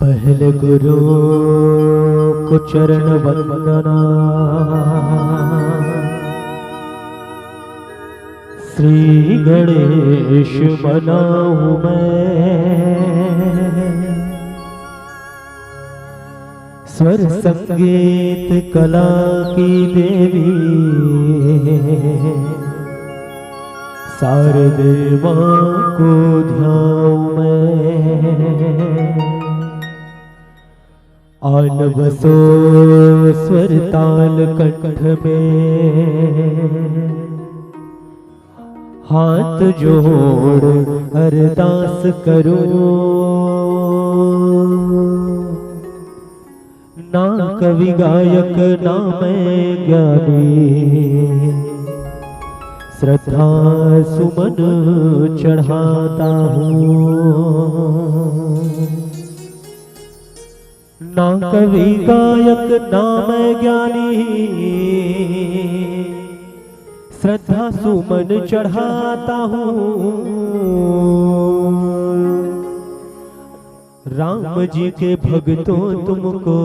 पहले गुरु को चरण वंदना, श्री गणेश मनाऊं मैं। स्वर संगीत कला की देवी शारदे मां को ध्याऊं मैं। आन बसो स्वर ताल कंठ में, हाथ जोड़ अरदास करो। ना कवि गायक ना मैं ज्ञानी, श्रद्धा सुमन चढ़ाता हूँ। ना कवि गायक ना मैं ज्ञानी, श्रद्धा सुमन चढ़ाता हूँ। राम जी के भक्तों तुमको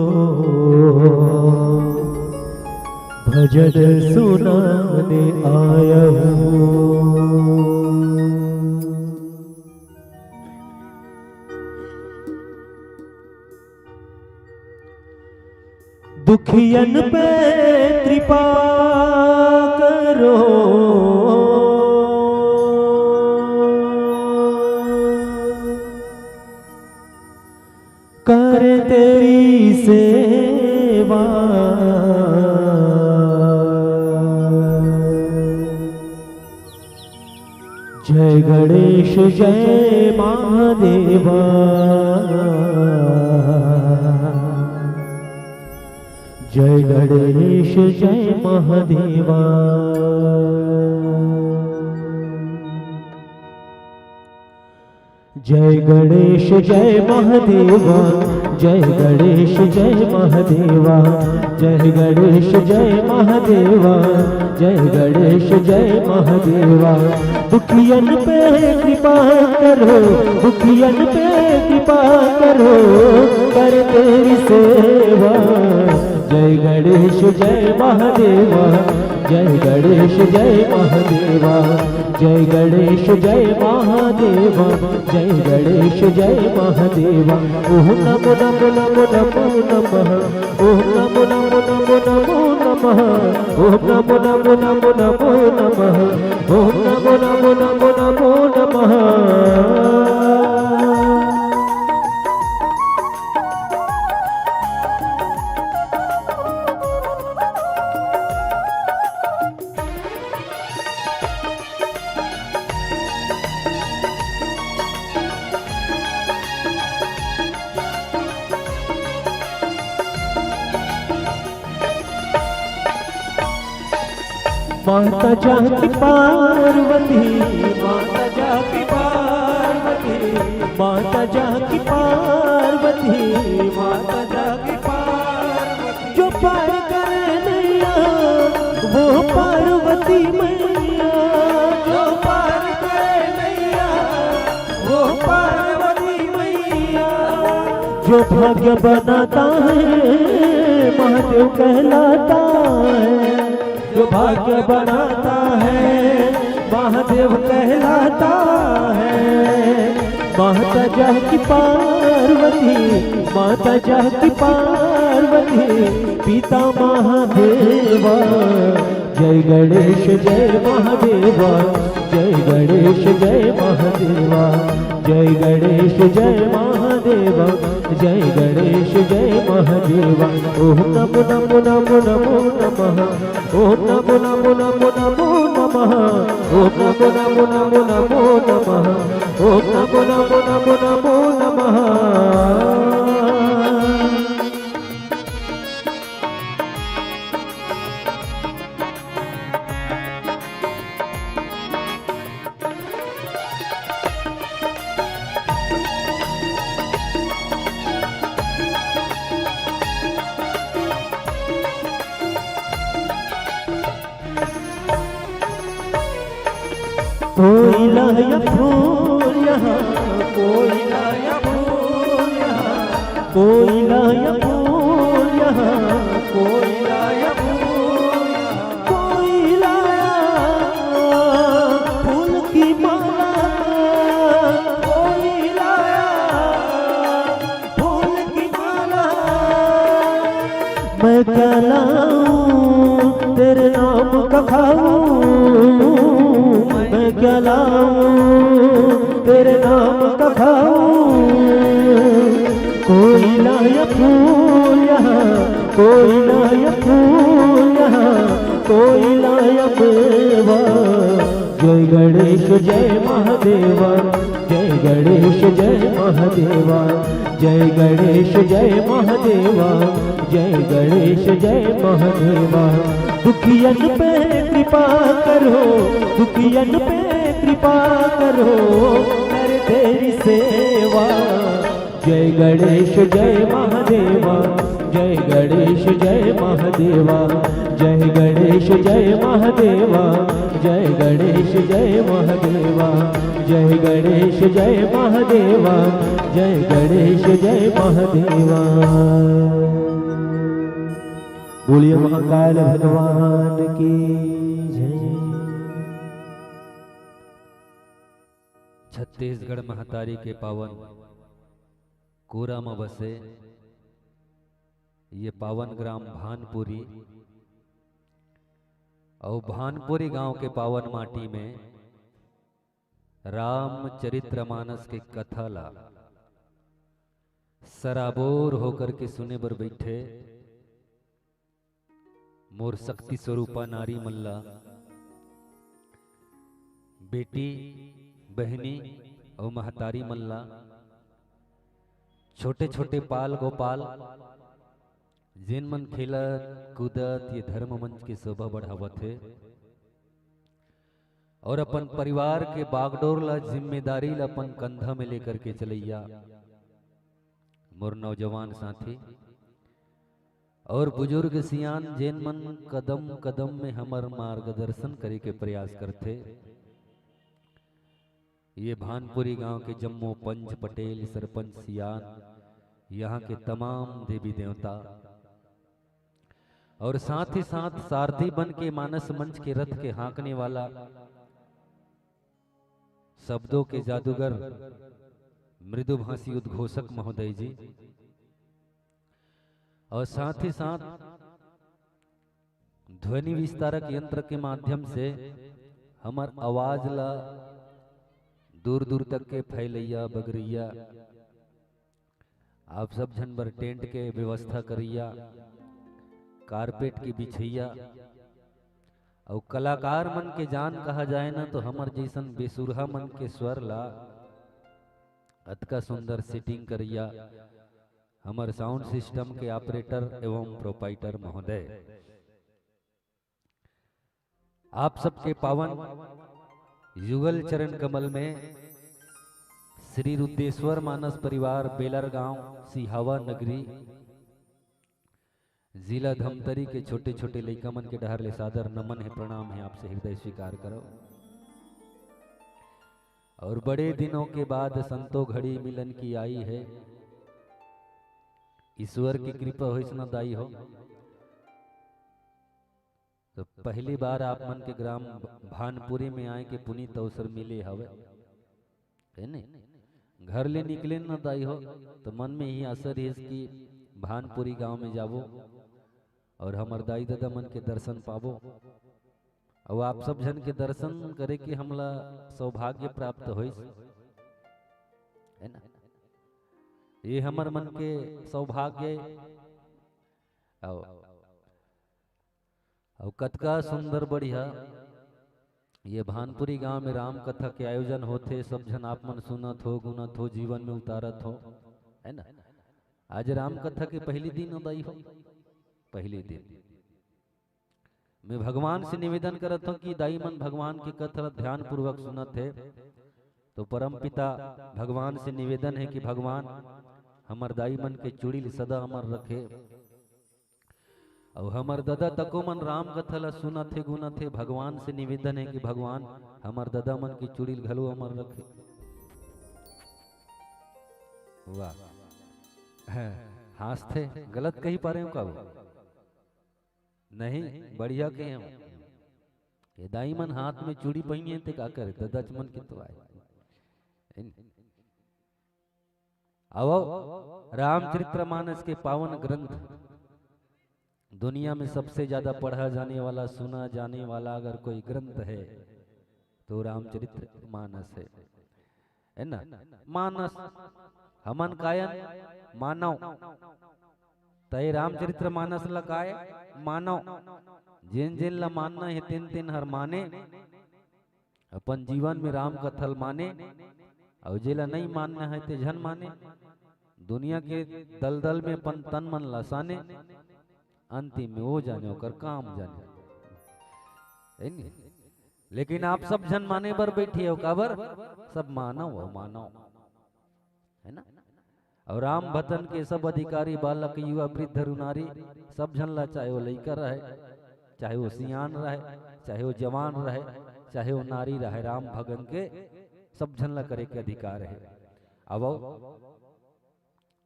भजन सुनाने आया हूँ। दुखियन पे कृपा करो, कर तेरी सेवा। जय गणेश जय महादेवा, जय गणेश जय महादेवा। जय गणेश जय महादेवा, जय गणेश जय महादेवा, जय गणेश जय महादेवा, जय गणेश जय महादेवा। दुखियन पे कृपा करो, दुखियन पे कृपा करो, कर तेरी सेवा। जय गणेश जय महादेवा, जय गणेश जय महादेवा, जय गणेश जय महादेवा, जय गणेश जय महादेवा। ओम नमो नमो नमो नमो नमः, ओम नमो नमो नमो नमो नमः, ओम नमो नमो नमो नमो नमः, ओम नमो नमो नमो नमो नमः। माता जाकी पार्वती, माता जाकी पार्वती, माता जाकी पार्वती, माता जाकी पार्वती। जो पार करे नैया वो पार्वती मैया, जो पार करे नैया वो पार्वती मैया। जो भाग्य बनाता है महादेव कहलाता है, जो भाग्य बनाता है महादेव कहलाता है। माता जाकी पार्वती, माता जाकी पार्वती, पिता महादेवा। जय गणेश जय महादेवा, जय गणेश जय महादेवा, जय गणेश जय महादेवा, जय गणेश जय महादेवा। ओम नमो नमो नमो नमो नमः, ओम नमो नमो नमो नमो नमः, ओम नमो नमो नमो नमो नमः, ओम नमो नमो नमो नमो नमः। कोई लाया फूल यहाँ, कोई लाया फूल यहाँ, कोई लाया फूल यहाँ, कोई लाया फूल यहाँ, कोई लाया फूल की माला, कोई लाया फूल की माला। मैं क्या लाऊं तेरे नाम का खाऊं, मैं क्या लाऊं तेरे नाम का खाऊं। कोई लाया फूल यहाँ, कोई लाया फूल यहाँ, कोई लाया मेवा। जय गणेश जय महादेवा, जय गणेश जय महादेवा, जय गणेश जय महादेवा, जय गणेश जय महादेवा। दुखियन पे कृपा करो, दुखियन पे कृपा करो, कर तेरी सेवा। जय गणेश जय महादेवा, जय गणेश जय महादेवा, जय गणेश जय महादेवा, जय गणेश जय महादेवा, जय गणेश जय महादेवा, जय गणेश जय महादेवा। बोलिए महाकाल भगवान की जय। छत्तीसगढ़ महतारी के पावन कोरा में बसे ये पावन ग्राम भानपुरी और भानपुरी गांव के पावन माटी में रामचरितमानस के कथा ला सराबोर होकर के सुने बर बैठे मोर शक्ति स्वरूपा नारी मल्ला, बेटी बहनी और महतारी मल्ला, छोटे छोटे पाल गोपाल जिन मन खेलत कूदत ये धर्म मंच के शोभा बढ़ावत है और अपन परिवार के बागडोर ला जिम्मेदारी ला अपन कंधा में लेकर के चलैया मोर नौजवान साथी और बुजुर्ग सियान जिन मन कदम कदम में हमर मार्गदर्शन करे के प्रयास करते। ये भानपुरी गांव के जम्मो पंच पटेल सरपंच सियान, यहाँ के तमाम देवी देवता और साथ ही साथ सारथी बन के मानस मंच के रथ के हाँकने वाला शब्दों के जादूगर मृदुभाषी उद्घोषक महोदय जी, और साथ ही साथ ध्वनि विस्तारक यंत्र के माध्यम से हमार आवाज ला दूर दूर तक के फैलैया बगरैया आप सब झन बर टेंट के व्यवस्था करिया, कारपेट की बिछैया और कलाकार मन के जान कहा जाए ना तो हमर जैसन बेसुरहा मन के स्वर ला अतका सुंदर सेटिंग करिया हमर साउंड सिस्टम के ऑपरेटर एवं प्रोपाइटर महोदय। आप सबके पावन युगल चरण कमल में श्री रुद्रेश्वर मानस परिवार बेलर गांव सिहावा नगरी जिला धमतरी के छोटे छोटे लइका मन के डहर ले सादर नमन है, प्रणाम है, आपसे हृदय स्वीकार करो। और बड़े दिनों के बाद संतो घड़ी मिलन की आई है, ईश्वर की कृपा हो इतना दाई हो। तो पहली बार आप मन के ग्राम भानपुरी में आए के पुनीत अवसर मिले हवे है ने, घर ले निकले न दाई हो तो मन में ही असर है कि भानपुरी गांव में जाबो और हमर दाई दादा मन के दर्शन पाबो और आप सब जन के दर्शन करे के हमला सौभाग्य प्राप्त हो है ना। ये हमर मन के सौभाग्य और कतका सुंदर बढ़िया ये भानपुरी गांव में राम कथा के आयोजन होते, सब जन आप मन सुनत हो गुनत हो जीवन में उतारत हो है ना। आज राम कथा के पहली दिन उदाई हो, पहली दिन मैं भगवान से निवेदन करत हूँ कि दाई मन भगवान की कथा ध्यान पूर्वक सुनत है तो परम पिता भगवान से निवेदन है कि भगवान हमर दाई मन के चुड़ील सदा अमर रखे और हमर दादा तको मन राम कथा ला सुनत है गुनत है। भगवान से निवेदन है कि भगवान हमर दादा मन की चुड़ील घलो अमर रखे। वाह हंसते गलत कही पा रहे हो कब नहीं बढ़िया कहे हम ये दाई मन हाथ में चूड़ी पहनी थे का करे तो दचमन की तो आए अब रामचरितमानस के पावन ग्रंथ दुनिया में सबसे ज्यादा पढ़ा जाने वाला सुना जाने वाला अगर कोई ग्रंथ है तो रामचरितमानस है ना। मानस हमन कायन मानव तय रामचरितमानस लकाय मानव जिन जिन ला मानना है तिन तिन हर माने अपन जीवन में राम कथल माने और जेला नहीं मानना है ते झन माने दुनिया के दलदल में अपन तन मन लसाने अंतिम में वो जाने होकर काम जाने लेकिन आप सब जन माने बर बैठे हो काबर सब मानव हो मानव है ना। और राम भतन के सब अधिकारी बालक युवा वृद्ध रुनारी सब झन ला चाहे वो लड़का रहे चाहे वो सियान रहे चाहे वो जवान रहे चाहे वो नारी रहे राम भगन के सब झन ला करे के अधिकार है। अब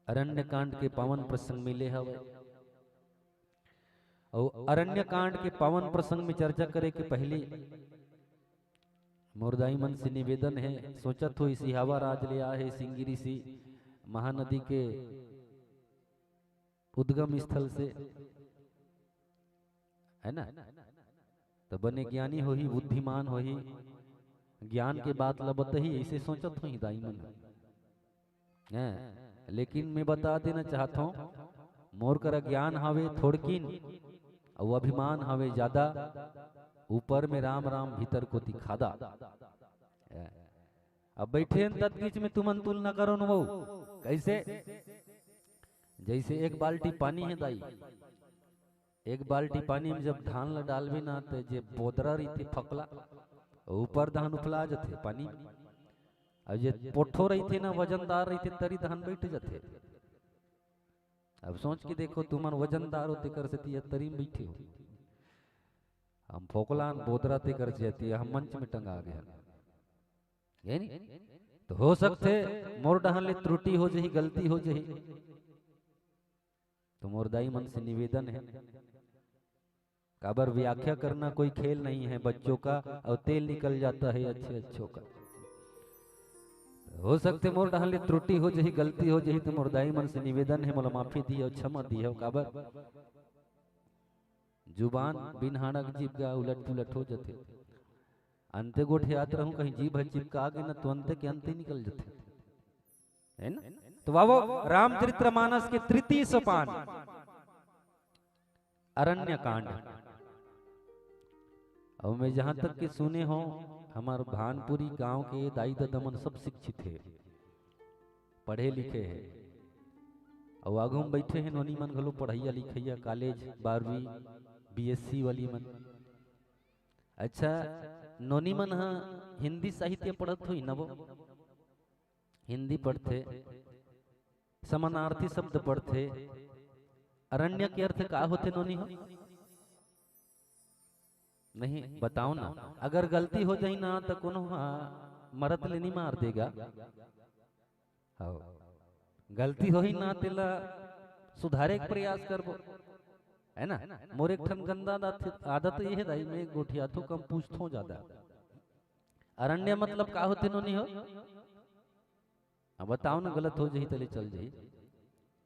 अरण्य कांड के पावन प्रसंग मिले हवे और अरण्य कांड के पावन प्रसंग में चर्चा करे के पहले मोरदाई मन से निवेदन है सोचत हो सिहावा राज ले आहे सिंगिरी सी महानदी के उद्गम स्थल से है ना तो बने ज्ञानी हो ही बुद्धिमान हो ही ज्ञान के बात लबत ही ऐसे सोचत हो ही दाई मन है। लेकिन मैं बता देना चाहता हूँ मोर कर ज्ञान हवे थोड़किन और अभिमान हवे ज्यादा ऊपर में राम राम भीतर को दिखादा। अब बैठे तद बीच में तुमन तुलना करो न वो कैसे जैसे एक बाल्टी पानी है दाई एक बाल्टी पानी में जब धान ला डालबे ना तो जे बोदरा रही फकला ऊपर धान उफला जाते पानी और जे पोठो रही थे ना वजनदार रही थे तरी धान बैठ जाते। अब सोच के देखो तुमन वजनदार होते कर से तरी में बैठे हो हम फोकला बोदरा ते कर जाती हम मंच में टंगा गया नहीं तो हो सकते मोर डहन ले त्रुटि हो जही गलती हो जही तो मोरदाई मन से निवेदन है काबर व्याख्या करना कोई खेल नहीं है बच्चों का और तेल निकल जाता है अच्छे अच्छों का। हो सकते मोर डहन ले त्रुटि हो जही गलती हो जही तो मोरदाई मन से निवेदन है मोला माफी दी और क्षमा दी है काबर जुबान बिन हाड़क जीभ का उलट पुलट हो जाते अंते गोठे याद रहूं कहीं जीभ चिपका आगे न तो अंत के अंत ही निकल जाते है ना। तो बाबो रामचरितमानस के तृतीय सोपान अरण्य कांड और मैं जहां तक के सुने हो हमारे भानपुरी गांव के दाई दमन सब शिक्षित है पढ़े लिखे है और आगू में बैठे हैं नोनी मन घलो पढ़ैया लिखैया कॉलेज 12वीं BSc वाली मन। अच्छा नोनी मन हाँ हिंदी साहित्य पढ़त हुई न वो हिंदी पढ़ते समानार्थी शब्द पढ़ते अरण्य के अर्थ का होते नोनी हो नहीं बताओ ना अगर गलती हो जाए ना तो कोनो मरत ले नहीं मार देगा हाँ गलती हो ही ना तेला सुधारे के प्रयास करबो है ना। मोर एक ठन गंदा आदत ये है दाई में गोठिया तो कम पूछतो ज्यादा अरण्य मतलब का होते नो नहीं हो अब बताओ ना गलत हो जाही तले चल जाही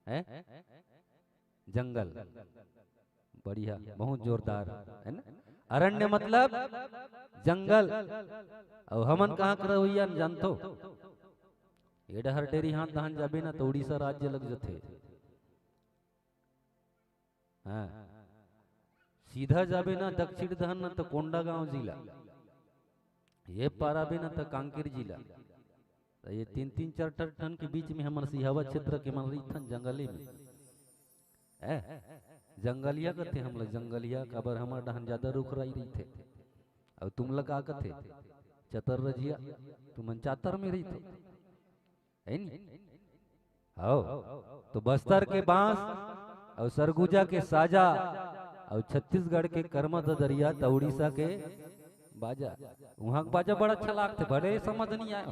है जंगल बढ़िया बहुत जोरदार है ना। अरण्य मतलब जंगल और हमन कहाँ कर रहिया जानतो ये डहर डेरी हाथ दहन जाबे ना तो उड़ीसा राज्य लग जाते हाँ सीधा जाबे ना दक्षिण दहन ना तो कोंडा गांव जिला ये पाराबे ना तो कांकेर जिला तो ये 3-4 टन के बीच में हमारे सिहावा क्षेत्र के मन रही जंगली में जंगलिया कथे हम लोग जंगलिया काबर हमार डहन ज्यादा रुख रही थे और तुम लोग का कथे चतर रजिया तुम चातर में रही थे है नी तो बस्तर के बांस और सरगुजा के साजा और छत्तीसगढ़ के कर्मा दरिया तो उड़ीसा के बाजा वहां का बाजा बड़ा अच्छा लागते बड़े समझ नहीं आया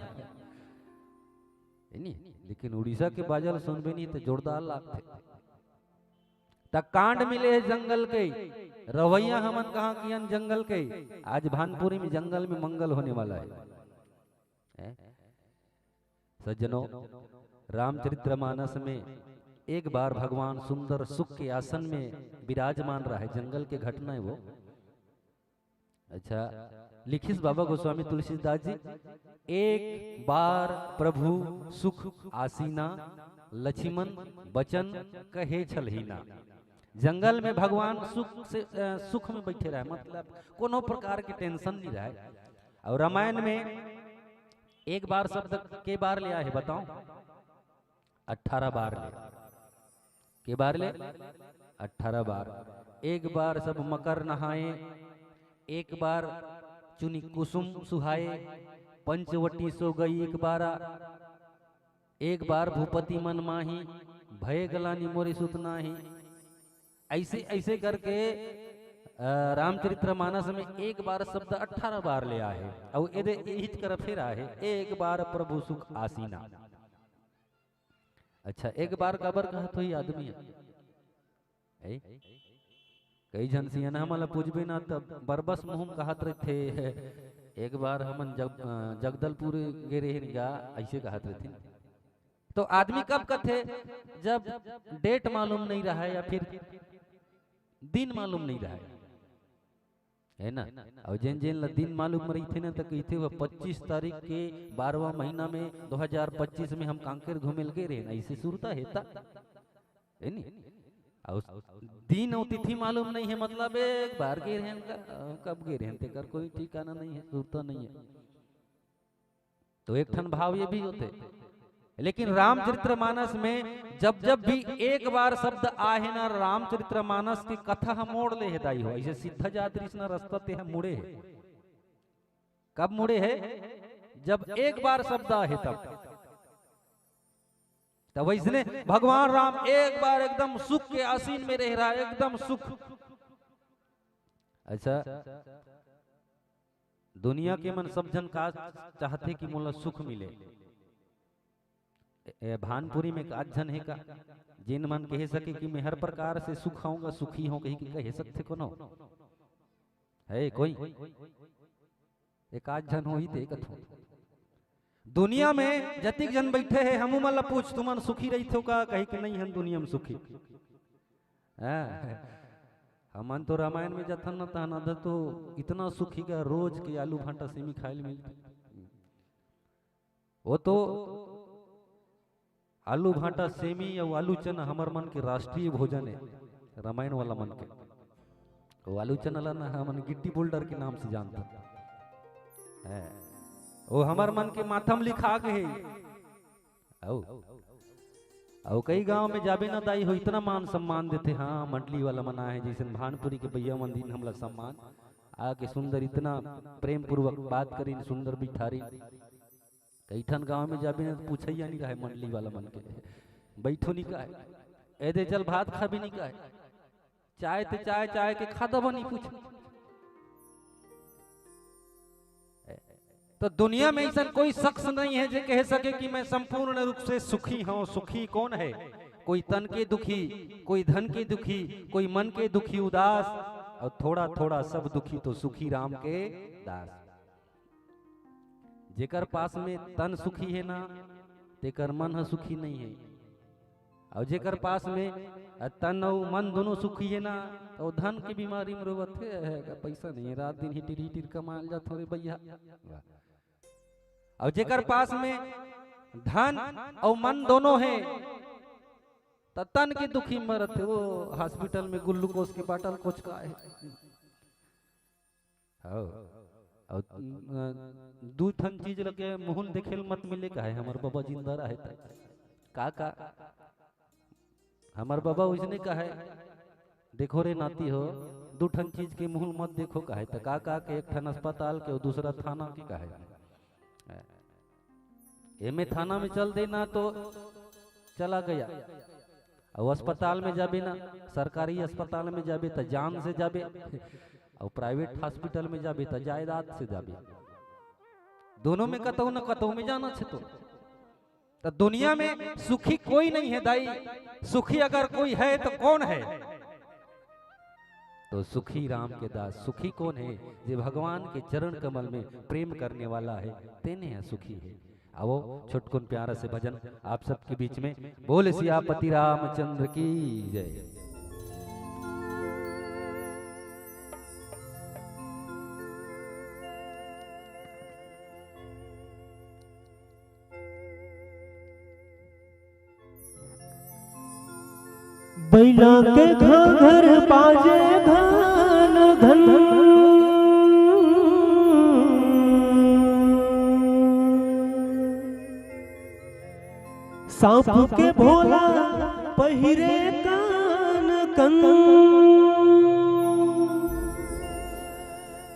है नी। लेकिन उड़ीसा के बाजल सुनबे नहीं तो जोरदार लागते। तक कांड मिले है जंगल के, रवैया हमन कहाँ कियन जंगल के। आज भानपुरी में जंगल में मंगल होने वाला है। सज्जनों, रामचरितमानस में एक बार भगवान सुंदर सुख के आसन में विराजमान रहा है, जंगल के घटना है वो। अच्छा, लिखिस बाबा गोस्वामी तुलसीदास जी, एक बार प्रभु सुख आसीना, लक्ष्मण बचन कहे छलहीना। जंगल में भगवान सुख में बैठे रहे, मतलब कोनो प्रकार की टेंशन नहीं रहे। और रामायण में एक बार शब्द के बार लिया है बताओ? 18 बार ले। के बार ले? 18 बार। एक बार सब मकर नहाए, एक बार चुनी कुसुम सुहाए, पंचवटी सो गई एक बारा, एक बार भूपति मन माही, भय गलानी मोरी सुत नाही। ऐसे ऐसे करके रामचरितमानस में एक बार शब्द 18 बार ले आए। और यही कर फिर आए, एक बार प्रभु सुख आसीना। अच्छा, एक बार कबर कहा तो ही आदमी है। कई जन सियन हमला पूछबे ना तब बरबस मुहम कहत रहे थे। एक बार हमन जगदलपुर गे रहे गा, ऐसे कहत रहे थे। तो आदमी कब कथे? जब डेट मालूम नहीं रहा है या फिर दिन मालूम नहीं रहा है ना। और जिन जिन दिन मालूम रही थे ना तो कहते वह 25 तारीख के 12वां महीना में 2025 में हम कांकेर घूमे लगे रहे, ऐसे सुरता है नी। और दिन और तिथि मालूम नहीं है, मतलब एक बार गे रहे कब गे रहे तेकर कोई ठिकाना नहीं है, सुरता नहीं है। तो एक ठन भाव ये भी होते। लेकिन रामचरितमानस में जब जब भी एक बार शब्द आहे ना, रामचरितमानस की कथा हम मोड़ ले है दाई हो। ऐसे सिद्ध जातृष्ण रास्ता ते हम मुड़े है। कब मुड़े है? जब एक बार शब्द आहे तब। तब वैसने भगवान राम एक बार एकदम सुख के आसीन में रह रहा है, एकदम सुख। अच्छा, दुनिया के मन सब जन का चाहते कि मोला सुख मिले। भानपुरी में का जन है का जिन मन कह सके कि मैं हर प्रकार से सुख आऊंगा, सुखी हूं, कहीं कह सकते कोनो है कोई? एक आध जन हो ही थे कथो। दुनिया में जतिक जन बैठे है, हमू मला पूछ तुमन सुखी रही थे का? कहीं कि नहीं हम दुनिया में सुखी। हमन तो रामायण में जथन न तहन तो इतना सुखी का रोज के आलू भाटा सेमी खाए मिलते। वो तो आलू भाटा सेमी या आलू चना हमार मन के राष्ट्रीय भोजन है, रामायण वाला मन के। वो आलू चना ला ना हमन गिट्टी बोल्डर के नाम से जानता है। वो हमार मन के माथम लिखा गए। और कई गांव में जाबे ना दाई हो, इतना मान सम्मान देते। हाँ, मंडली वाला मना है, जैसे भानपुरी के भैया मंदिर हमला सम्मान आके सुंदर इतना प्रेम पूर्वक बात करी, सुंदर बिठारी। कई ठन गांव में जाबे ना पूछे नहीं रहा है मंडली वाला मन के, बैठो नहीं का है, ऐदे चल भात खा भी नहीं का है, चाय ते चाय के खादा नहीं पूछ। तो दुनिया में ऐसा कोई शख्स नहीं है जो कह सके कि मैं संपूर्ण रूप से सुखी हूं। सुखी कौन है? कोई तन के दुखी, कोई धन के दुखी, कोई मन के दुखी उदास, और थोड़ा थोड़ा सब दुखी तो सुखी राम के दास। जेकर पास में तन सुखी है ना, तेकर मन है सुखी नहीं है। और जेकर पास में तन और मन दोनों सुखी है ना, तो धन की बीमारी में रोवत है, पैसा नहीं है, रात दिन हिटिर हिटिर कमाल जा थोड़े भैया। और जेकर पास में धन और मन दोनों है, तो तन की दुखी मरत है, वो हॉस्पिटल में ग्लूकोज के बाटल कुछ का है। और दू ठन चीज लगे मुहन देखेल मत मिले का है। हमार बाबा जिंदा रहे का हमार बाबा उसने कहा है, देखो रे नाती हो, दू ठन चीज के मुहल मत देखो का है। तो का के एक ठन अस्पताल के और दूसरा थाना के का है। एमे थाना में चल देना तो चला गया, और अस्पताल में जाबे ना, सरकारी अस्पताल में जाबे तो जान से जाबे, और प्राइवेट हॉस्पिटल में जाबे तो जायदाद से जाबे। दोनों में कतौ न कतौ में जाना छे। तो तो दुनिया में सुखी कोई नहीं है दाई, सुखी अगर कोई है तो कौन है? तो सुखी राम के दास। सुखी कौन है? जो भगवान के चरण कमल में प्रेम करने वाला है, तेने है सुखी है। आओ छुटकुन प्यारा से भजन आप सबके बीच में। बोल सियापति रामचंद्र की जय। बैला के घाघर बाजे घन घन, सांप के भोला पहिरे कान कन,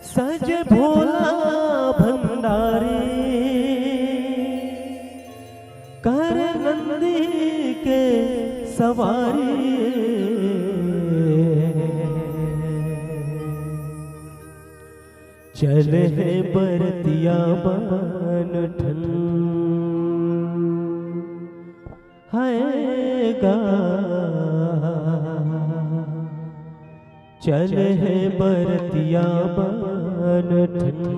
सजे भोला भंडारी कर नंदी के सवारी। चले है बरतिया बन ठन हैगा, चले है बरतिया बन ठन।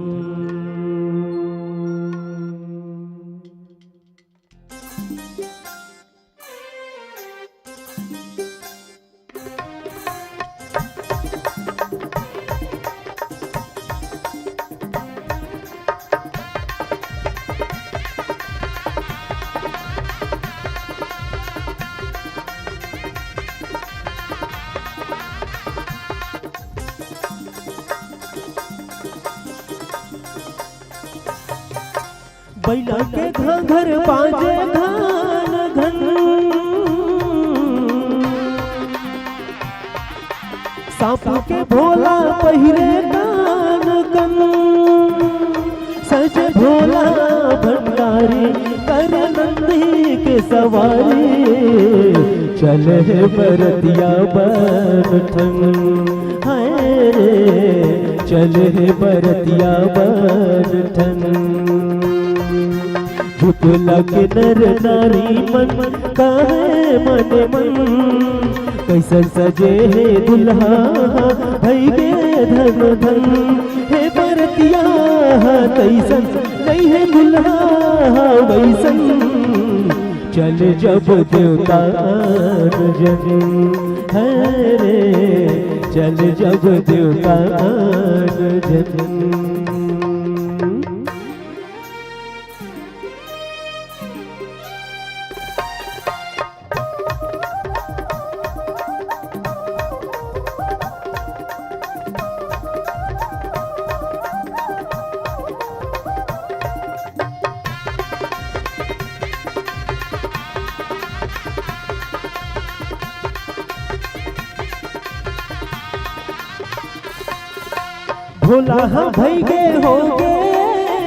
बैला के घाघर बाजे घन घन, सांप के भोला पहिरे कान कन, सज भोला भंडारी कर नंदी के सवारी। चले बरतिया बन ठन हाय रे, चले बरतिया बन ठन। झुक लगे नर नारी मन काहे मन मन, कैसन सजे है दुल्हा भई गे धन धन। हे बरतिया कैसन नहीं है दुल्हा वैसन, चल जब देवता जन है रे, चल जब देवता जन। भोला हम भई गे हो गे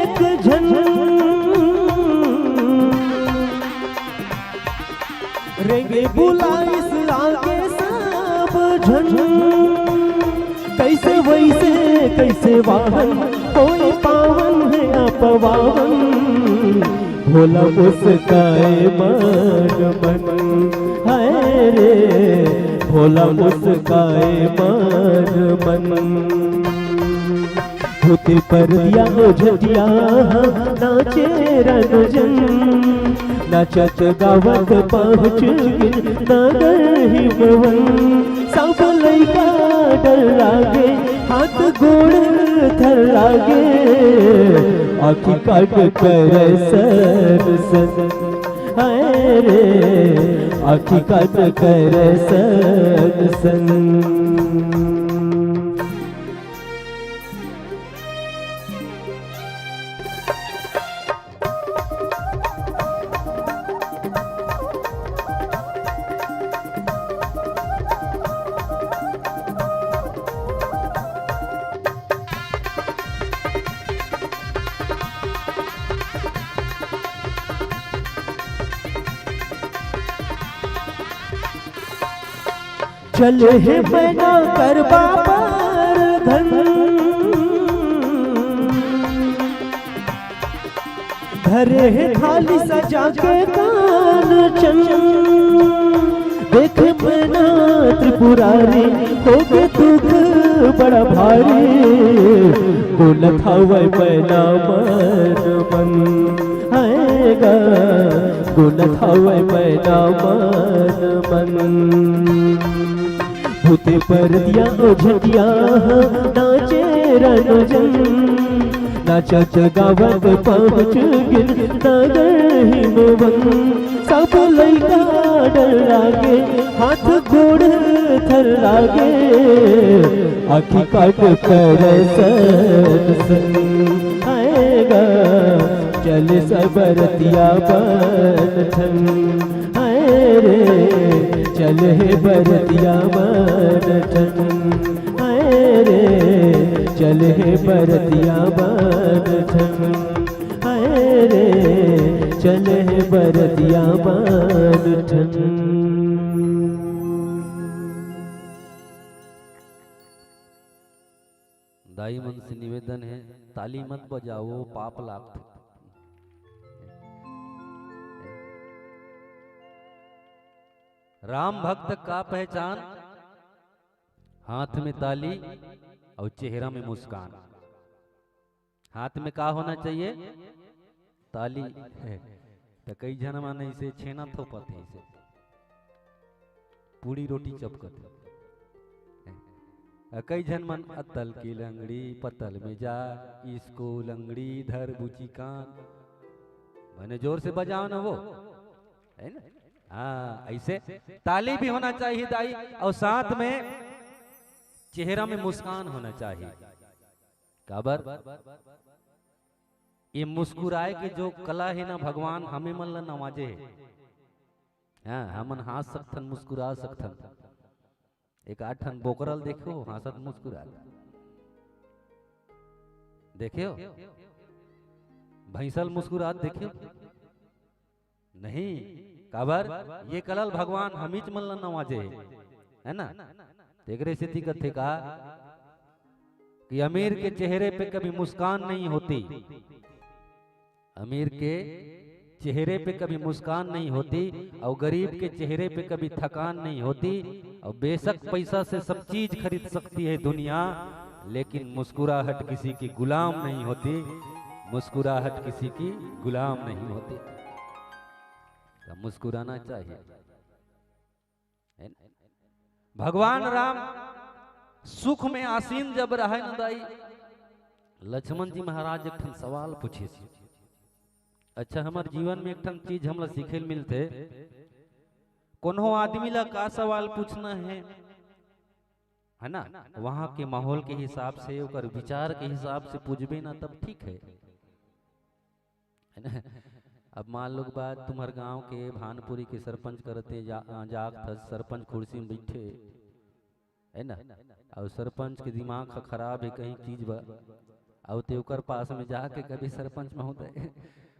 एक झन, रेंगे बुलाइस आगे सब झन। कैसे वैसे कैसे वाहन कोई पावन है अपवावन, भोला मुस्काए मन मन हाय रे, भोला मुस्काए मन मन। होते पर दिया हो झटिया नाचे रंजन, नाचत गावत पहुँच नगर हिमवन। सब लइका डर लागे हाथ गोड़ थर लागे, आँखी काट कर सन सन हाय रे, आँखी काट कर सन सन। चले है मैना करबा पर धन, धरे है थाली सजा के कान चंचन, देख मना त्रिपुरारी हो गए दुख बड़ा भारी, बोलत हवे बैला मन मन आएगा, बोलत हवे बैला मन मन। भूते पर दिया ओझटिया नाचे रंजन, नाचत गावत पहुँच गिर नगर हिमवन, सब लइका डर लागे हाथ गोड़ थर लागे, आखी काट कर सन आएगा, चल सबरतिया बन ठन आए रे, चल हे बरतिया बन ठन आए रे, चल हे बरतिया बन ठन आए रे, चल हे बरतिया बन ठन। दाई मन से निवेदन है, ताली मत बजाओ, पाप लाग। राम भक्त का पहचान, हाथ में ताली और चेहरा में मुस्कान। हाथ में का होना चाहिए? ताली। तो कई जन माने इसे छेना थोपते हैं, इसे पूरी रोटी चपकते। कई जन मन अतल की लंगड़ी पतल में जा, इसको लंगड़ी धर बुची कान। मैंने जोर से बजाओ ना वो, है ना? हाँ, ऐसे ताली भी होना चाहिए दाई, और साथ में चेहरा में मुस्कान होना चाहिए। काबर ये मुस्कुराए के जो कला है ना, भगवान हमें मन ला नवाजे है। हाँ, हमन हंस सकथन, मुस्कुरा सकथन। एक आठन बोकरल देखो हंसत मुस्कुरा, देखियो भैंसल मुस्कुरात देखियो नहीं। काबर ये कलल भगवान हमीच मन ला नवाजे है ना। तेगरे स्थिति कथे का कि अमीर के चेहरे पे कभी मुस्कान नहीं होती, अमीर के चेहरे पे कभी मुस्कान नहीं होती, और गरीब के चेहरे पे कभी थकान नहीं होती। और बेशक पैसा से सब चीज खरीद सकती है दुनिया, लेकिन मुस्कुराहट किसी की गुलाम नहीं होती, मुस्कुराहट किसी की गुलाम नहीं होती। तो मुस्कुराना चाहिए। भगवान राम सुख में आसीन जब रहे न दाई, लक्ष्मण जी महाराज एक ठन सवाल पूछे। अच्छा, हमारे जीवन में एक ठन चीज हमला सीखे मिलते, कोनो आदमी ला का सवाल पूछना है ना, वहां के माहौल के हिसाब से, ओकर विचार के हिसाब से पूछबे ना तब ठीक है ना। अब मान लो बात, तुम्हारे गांव के भानपुरी के सरपंच करते जाग सरपंच कुर्सी में बैठे है ना, और सरपंच के दिमाग खराब है कहीं चीज बा, और ते ओकर पास में जाके कभी सरपंच महोदय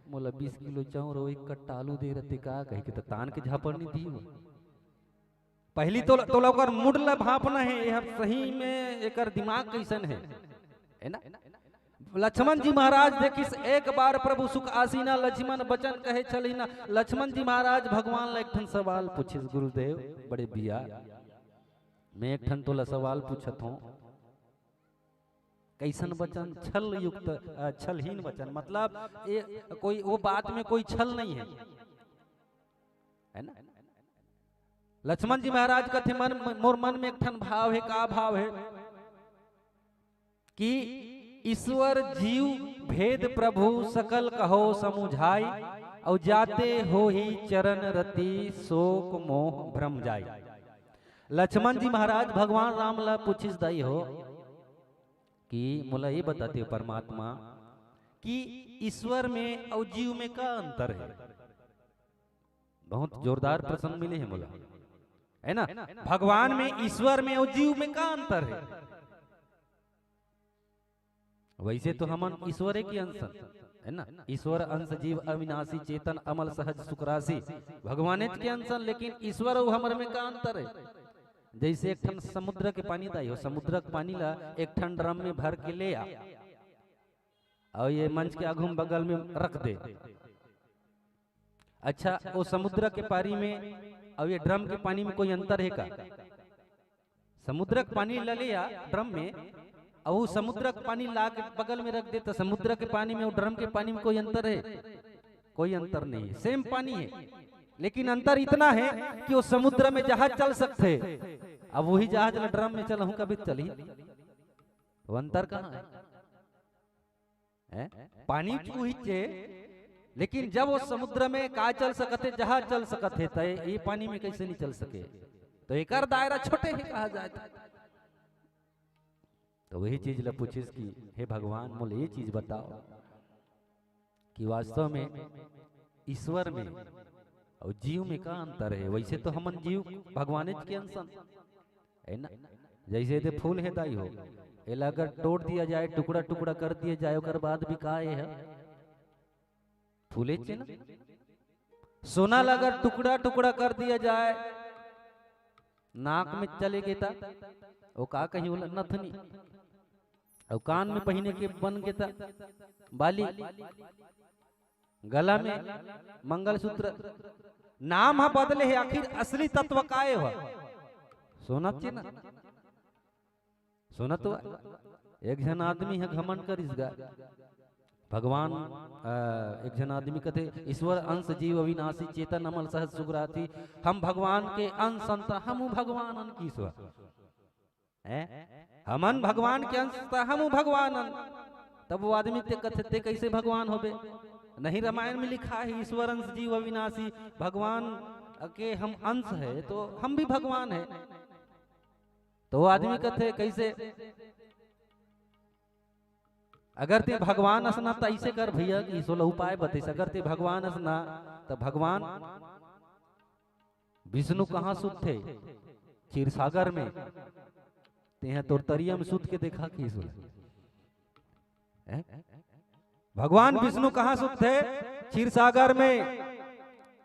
मोला 20 किलो चाउर और 1 कट्टा आलू दे रहते का, कहीं के तान के झापड़ नहीं दी। पहली तो ओकर मूड ला भापना है, यह सही में एकर दिमाग कैसन है ना। लक्ष्मण जी महाराज देखिस, एक बार प्रभु सुख आसीना लक्ष्मण बचन कहे चलीना। लक्ष्मण जी महाराज भगवान ला एक ठन सवाल पूछिस, गुरुदेव बड़े बिया मैं एक ठन तोला सवाल पूछत हूँ, कैसन वचन? छल युक्त, छलहीन वचन, मतलब ये कोई वो बात में कोई छल नहीं है ना। लक्ष्मण जी महाराज कहते मोर मन में एक ठन भाव है, का भाव है कि ईश्वर जीव भेद प्रभु सकल कहो समुझाई, और जाते हो ही चरण रति शोक मोह भ्रम जाई। लक्ष्मण जी महाराज भगवान राम ला पूछिस दाई हो कि मोला ये बताते हो परमात्मा कि ईश्वर में और जीव में का अंतर है। बहुत जोरदार प्रसंग मिले हैं मोला, है ना। भगवान में, ईश्वर में और जीव में का अंतर है? वैसे तो हम ईश्वर की अंश है ना, ईश्वर अंश जीव अविनाशी चेतन अमल सहज सुखराशि, भगवान के अंश, लेकिन ईश्वर और हमर में का अंतर है? जैसे एक ठन समुद्र के पानी दाई हो, समुद्र के पानी ला एक ठन ड्रम में भर के ले आ, और ये मंच के आगू बगल में रख दे। अच्छा, वो समुद्र के पानी में और ये ड्रम के पानी में कोई अंतर है का? समुद्र का पानी ले लिया ड्रम में और वो समुद्र का पानी ला के बगल में रख दे, तो समुद्र के पानी में और ड्रम के पानी में कोई अंतर है? कोई अंतर नहीं है, सेम पानी है। लेकिन अंतर इतना है कि वो समुद्र में जहाज चल सकते, अब वही जहाज ड्रम में चलूं कभी चली, वो अंतर कहाँ है? पानी वही चे, लेकिन जब वो समुद्र में का चल सकते, जहाज चल सकते, तो ये पानी में कैसे नहीं चल सके? तो एक दायरा छोटे ही कहा जाए। तो वही चीज ला पूछिस कि हे भगवान, मोले ये चीज बताओ कि वास्तव में ईश्वर में और जीव में का अंतर है? वैसे तो हमन जीव भगवान के अंश है ना। जैसे दे फूल है दाई हो, एला अगर तोड़ दिया जाए, टुकड़ा टुकड़ा कर दिया जाए, ओकर बाद भी का है फूले चे ना। सोना अगर टुकड़ा टुकड़ा कर दिया जाए, नाक में चले गए था वो का कहीं बोला नथनी, और कान में पहने के बन गया था बाली, गला में मंगलसूत्र, नाम बदले है, आखिर असली तत्व काय हो? सोना चे ना, सोना तो एक जन आदमी है घमंड कर इसगा भगवान, एक जन आदमी कहते ईश्वर अंश जीव अविनाशी चेतन अमल सहज सुगराती, हम भगवान के अंश संत, हम भगवान की ईश्वर, हमन भगवान के अंश हम भगवान। तब वो आदमी ते कथते कैसे भगवान होबे? नहीं, रामायण में लिखा है ईश्वर अंश जीव अविनाशी, भगवान के हम अंश है तो हम भी भगवान है। तो वो आदमी कहते कैसे? अगर ते भगवान असना तो ऐसे कर भैया कि 16 उपाय बतेस। अगर ते भगवान असना तो भगवान विष्णु कहाँ सुत थे? क्षीर सागर में। ते तोर तरिया में सुत के देखा कि भगवान विष्णु कहाँ सुत थे? क्षीर सागर में।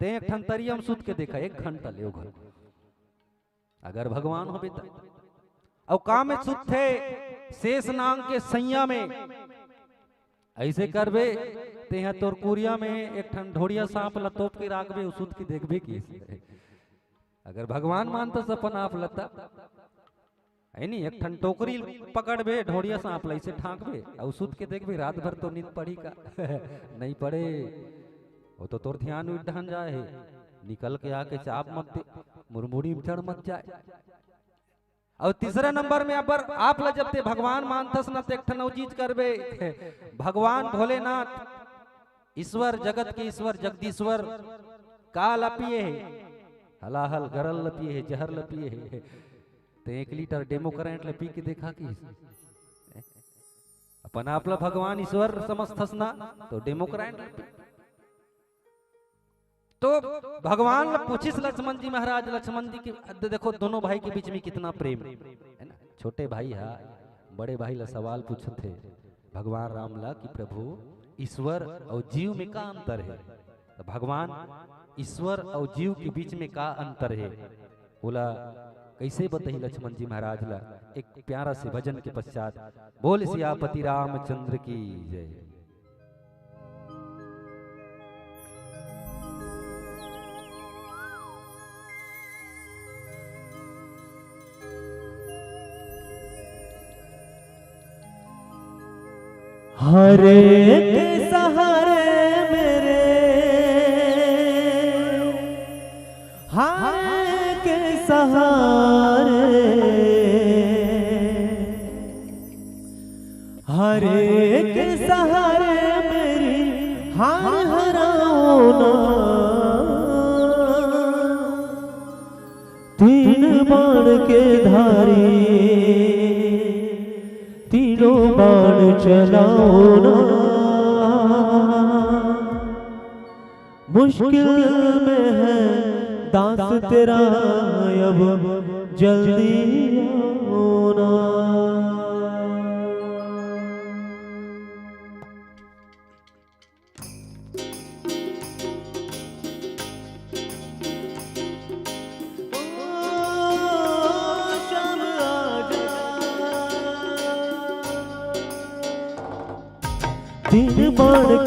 ते एक ठन तरिया में सुत के देखा, 1 घंटा ले घर। अगर भगवान हो बेटा और काम में सुत थे शेष नांग के सैया में, ऐसे करबे ते तोर कुरिया में एक ठन ढोड़िया सांप लतोप के राखबे, सुत के देखबे की। अगर भगवान मानता सपन आप लता है नहीं, एक ठन टोकरी पकड़बे, ढोड़िया सांप ऐसे ठाकबे और सुत के देखबे, रात भर तो नींद पड़ी का नहीं पड़े, वो तो तोर ध्यान उठन जाए है, निकल के आके चाप मत दे, मुरमुड़ी में चढ़ मत जाए। और तीसरा नंबर में अबर आप ला जब ते भगवान मानतस न, एक ठन चीज करबे, भगवान भोलेनाथ ईश्वर, जगत के ईश्वर जगदीश्वर का लपिए है, हलाहल गरल लपिए है, जहर लपिए है। तो 1 लीटर डेमो करंट लपी के देखा कि अपन आप ला भगवान ईश्वर समझतस ना, तो डेमो करंट तो भगवान पूछिस लक्ष्मण जी महाराज, लक्ष्मण जी के देखो दोनों भाई के बीच में कितना प्रेम है ना। छोटे भाई है, बड़े भाई ला सवाल पूछे थे भगवान राम ला कि प्रभु ईश्वर और जीव में का अंतर है? तो भगवान ईश्वर और जीव के बीच में का अंतर है बोला, कैसे बताई लक्ष्मण जी महाराज ला? एक प्यारा से भजन के पश्चात बोल सियापति रामचंद्र की जय। हरे के सहारे मेरे, हरे के सहारे, हरे के सहारे मेरी हार हराओ ना। 3 बाण के धारी, तीनों बाण चलाओ ना। मुश्किल में है दास तेरा, अब जल्दी आओ ना।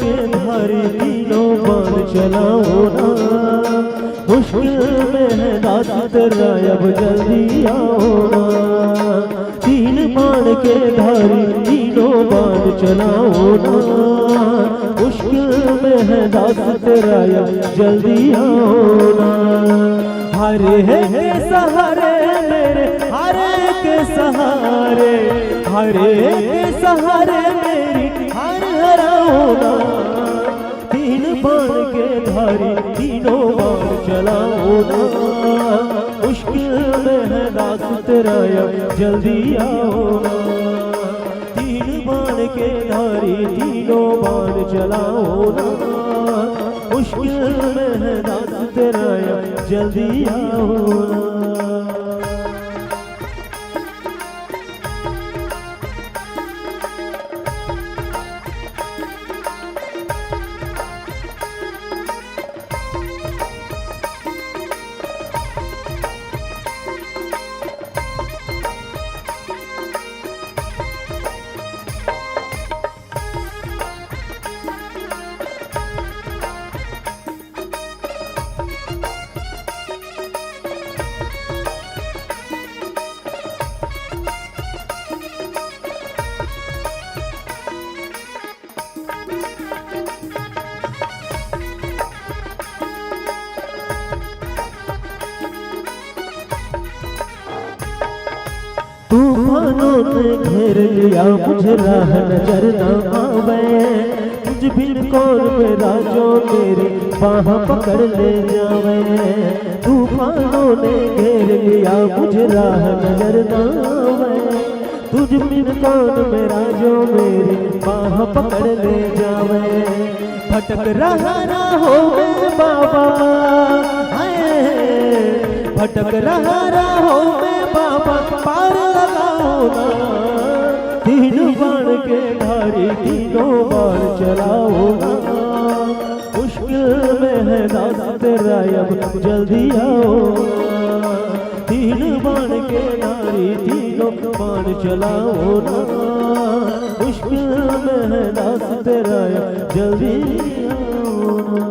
के धारी तीनों बाण चलाओ ना, मुश्किल में है दास तेरा अब जल्दी आओ ना। तीन बाण के धारी तीनों बाण चलाओ ना, मुश्किल में है दास तेरा अब जल्दी आओ ना। हरे के सहारे मेरे, हरे के सहारे, हरे के सहारे मेरी हर हराओ ना। तीन बाण के धारी तीनों बाण चलाओ ना, मुश्किल में है दास तेरा अब जल्दी आओ ना। तीन बाण के धारी तीनों बाण चलाओ ना, मुश्किल में है दास तेरा अब जल्दी आओ ना। तूफानों ने घेर लिया मुझे राह नजर न आवे, मुझ बिन कौन मेरा जो मेरी बाह पकड़ ले जावे। तूफानों ने घेर लिया मुझे राह नजर न आवे, तुझ बिन कौन मेरा जो मेरी बाह पकड़ ले जावे। भटक रहा ना हो मैं बाबा, भटक रहा ना हो मैं बाबा, पार लगाओ ना। तीन बाण के धारी तीनों बाण चलाओ ना, मुश्किल में है दास तेरा अब जल्दी आओ ना। तीन बाण के धारी तीनों बाण चलाओ ना, मुश्किल में है दास तेरा अब जल्दी आओ ना।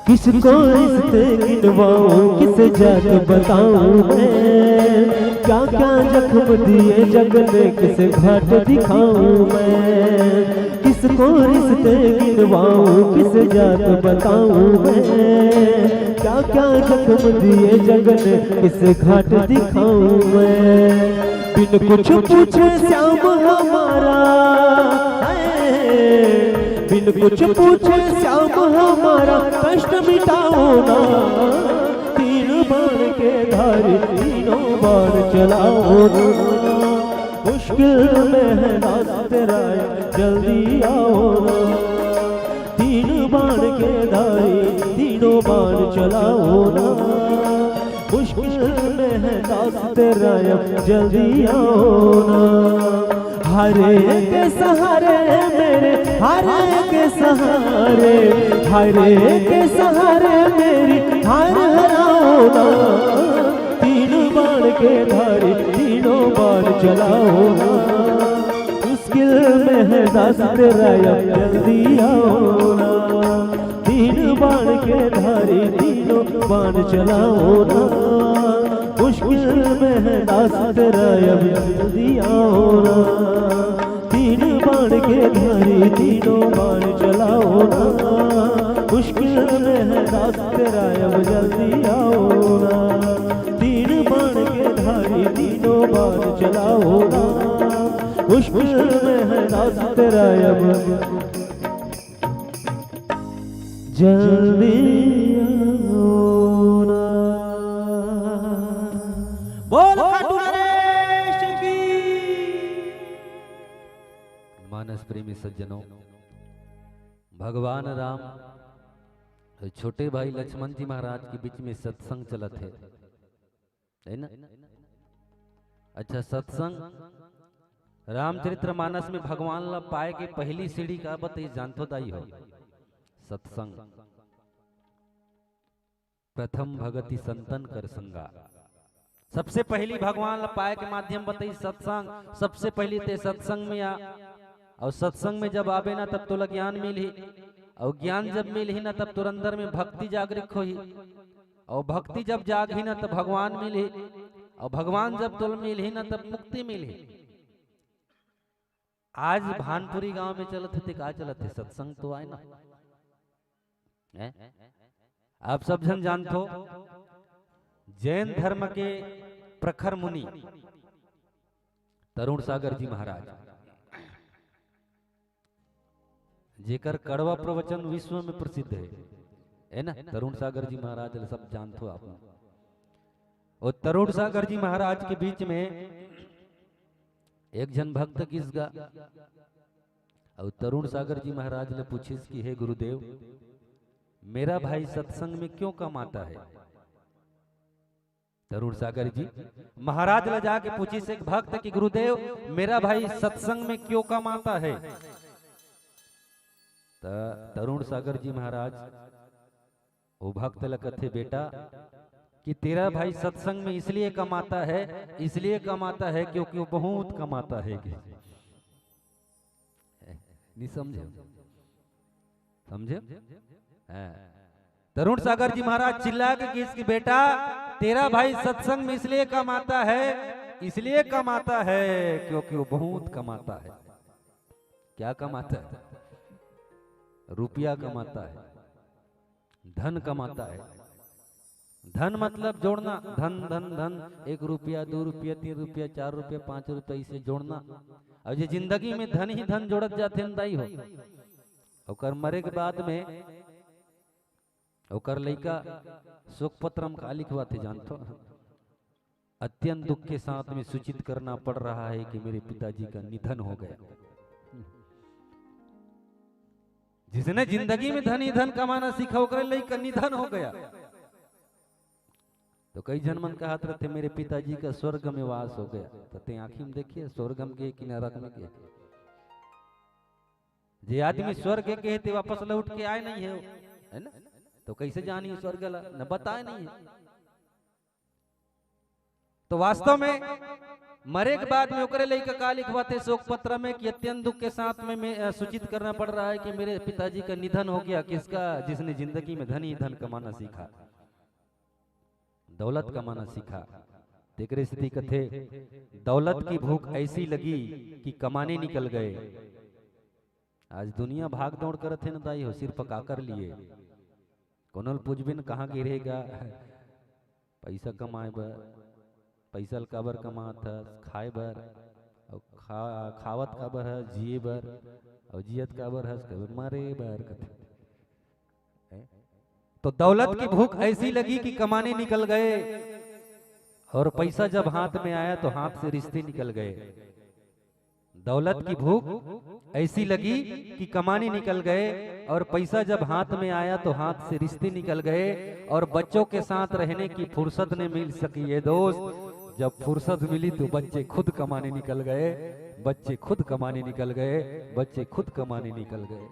किसको रिश्ते गिनवाऊं, किसे जाके बताऊं मैं, क्या क्या जख्म दिए जग ने किसे घाट दिखाऊं मैं। किसको रिश्ते गिनवाऊं, किसे जाके बताऊं मैं, क्या क्या जख्म दिए जग ने किसे घाट दिखाऊं मैं। बिन कुछ पूछे श्याम हमारा, बिन कुछ पूछे श्याम हमारा कष्ट मिटाओ ना। तीन बाण के धारी तीनों बाण चलाओ ना, मुश्किल में है दास तेरा जल्दी आओ ना। तीन बाण के धारी तीनों बाण चलाओ ना, मुश्किल में है दास तेरा जल्दी आओ ना। हरे के सहारे मेरे, हरे के सहारे, हरे के सहारे मेरी हार हराओ ना। तीन बाण के धारी तीनों बाण चलाओ ना, मुश्किल में है दास तेरा जल्दी आओ ना। तीन बाण के धारी तीनों बाण चलाओ ना, मुश्किल में है दास तेरा जल्दी आओ ना। तीन बाण के धारी तीनों बाण चलाओ ना, मुश्किल में है दास तेरा अब जल्दी आओ ना। तीन बाण के धारी तीनों बाण चलाओ ना, मुश्किल में है दास तेरा अब जल्दी आओ ना। बोल खाटू नरेश की। मानस प्रेमी सज्जनों, भगवान राम छोटे भाई लक्ष्मण जी महाराज के बीच में सत्संग चलत है ना। अच्छा, सत्संग रामचरितमानस में भगवान ला पाए के पहली सीढ़ी का बताइए, जानतो दाई हो सत्संग। प्रथम भगति संतन कर संगा, सबसे पहली भगवान ला पाए के माध्यम बताइए सत्संग। सबसे पहली ते सत्संग में आ, और सत्संग में जब आवे ना तब तो ज्ञान मिल ही, और ज्ञान जब मिल ही ना तब तो अंदर में भक्ति जागृत हो ही, और भक्ति जब जाग ही ना तब भगवान मिल ही, और भगवान जब तुल मिल ही ना तब मुक्ति मिल ही। आज भानपुरी गांव में चलत थे, का चलत थे सत्संग तो आए ना है? आप सब जन जानते हो जैन धर्म के प्रखर मुनि तरुण सागर जी महाराज, जेकर कड़वा प्रवचन विश्व में प्रसिद्ध है ना। तरुण सागर जी महाराज सब जानते हो आप। और तरुण सागर जी महाराज के बीच में एक जन भक्त किस गा, और तरुण सागर जी महाराज ने पूछिस कि हे गुरुदेव, मेरा भाई सत्संग में क्यों कमाता है? तरुण सागर जी महाराज ले जाके पूछिस एक भक्त कि गुरुदेव, मेरा भाई सत्संग में क्यों कमाता है? तरुण सागर जी महाराज वो भक्त लकथे, बेटा कि तेरा भाई सत्संग में इसलिए कमाता है क्योंकि वो बहुत कमाता है। नहीं समझे? तरुण सागर जी महाराज चिल्ला के कि इसकी बेटा तेरा भाई सत्संग में इसलिए कमाता है क्योंकि वो बहुत कमाता है। क्या कमाता है? रुपया कमाता है, धन कमाता है। धन मतलब जोड़ना, धन धन धन, 1 रुपया 2 रुपया 3 रुपया 4 रुपया 5 रुपया इसे जोड़ना। और ये जिंदगी में धन ही धन जोड़त जाते दाई हो। और मरे के बाद में और लड़का शोक पत्र का लिखवाते जानते, अत्यंत दुख के साथ में सूचित करना पड़ रहा है कि मेरे पिताजी का निधन हो गया। जिसने जिंदगी में धन ही धन कमाना सीखा होकर लड़का निधन हो गया। तो कई जन मन कहत रहते मेरे पिताजी का स्वर्ग में वास हो गया। तो ते आंखी में देखिए स्वर्ग में कि नरक में के, जे आदमी स्वर्ग के ते वापस लौट के आए नहीं है ना। तो कैसे जानी स्वर्ग ला न बताए नहीं है। तो वास्तव में मरे के बाद में ओकरे लइका का लिखवाते शोक पत्र में कि अत्यंत दुख के साथ में सूचित करना पड़ रहा है कि मेरे पिताजी का निधन हो गया। किसका? जिसने जिंदगी में धन ही धन कमाना सीखा, दौलत कमाना सीखा। तेकरे स्थिति कथे दौलत की भूख ऐसी लगी कि कमाने निकल गए। आज दुनिया भाग दौड़ करत है न दाई हो, सिर्फ काकर लिए कोनल पूजबिन कहाँ गिरेगा। पैसा कमाए बर, पैसा काबर कमात है? खाए बर, और खावत काबर है? जिए बर, और जियत काबर है? मरे बर कथे। तो दौलत की भूख ऐसी लगी कि कमाने निकल गए, और पैसा जब हाथ में आया तो हाथ से रिश्ते निकल गए। दौलत की भूख ऐसी लगी कि कमाने निकल गए, और पैसा जब हाथ में आया तो हाथ से रिश्ते निकल गए, और बच्चों के साथ रहने की फुर्सत नहीं मिल सकी। ये दोस्त, जब फुर्सत मिली तो बच्चे खुद कमाने निकल गए, बच्चे खुद कमाने निकल गए, बच्चे खुद कमाने निकल गए।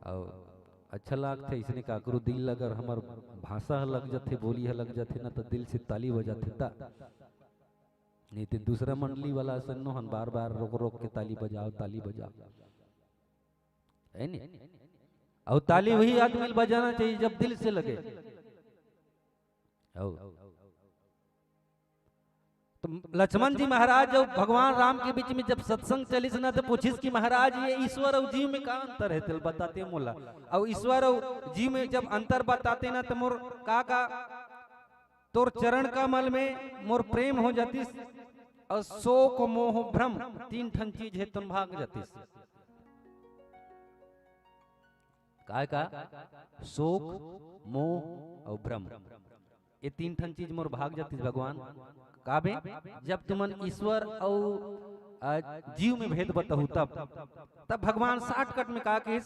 और अच्छा लगता है इसने काकरू दिल अगर हमार भाषा लग जाते, बोली लग जाते ना, तो दिल से ताली बजाते ता। नहीं तो दूसरा मंडली वाला सन्नो हम बार बार रोक रोक के ताली बजाओ, ताली बजाओ, है नहीं। और ताली वही आदमी बजाना चाहिए जब दिल से लगे। तो लक्ष्मण जी महाराज जब भगवान राम के बीच में जब सत्संग चलिस ना, तो पूछिस कि महाराज ये ईश्वर और जीव में का अंतर है? तिल बताते मोला। और ईश्वर और जीव में जब अंतर बताते ना, तो मोर का तोर चरण कमल में मोर प्रेम हो जातिस, और शोक मोह भ्रम 3 ठन चीज है तुम भाग जातिस। का शोक मोह और भ्रम, ये 3 ठन चीज मोर भाग जातिस भगवान। काबे? जब तुमन ईश्वर और जीव में भेद बतहु तब भगवान शॉर्टकट में कहा कि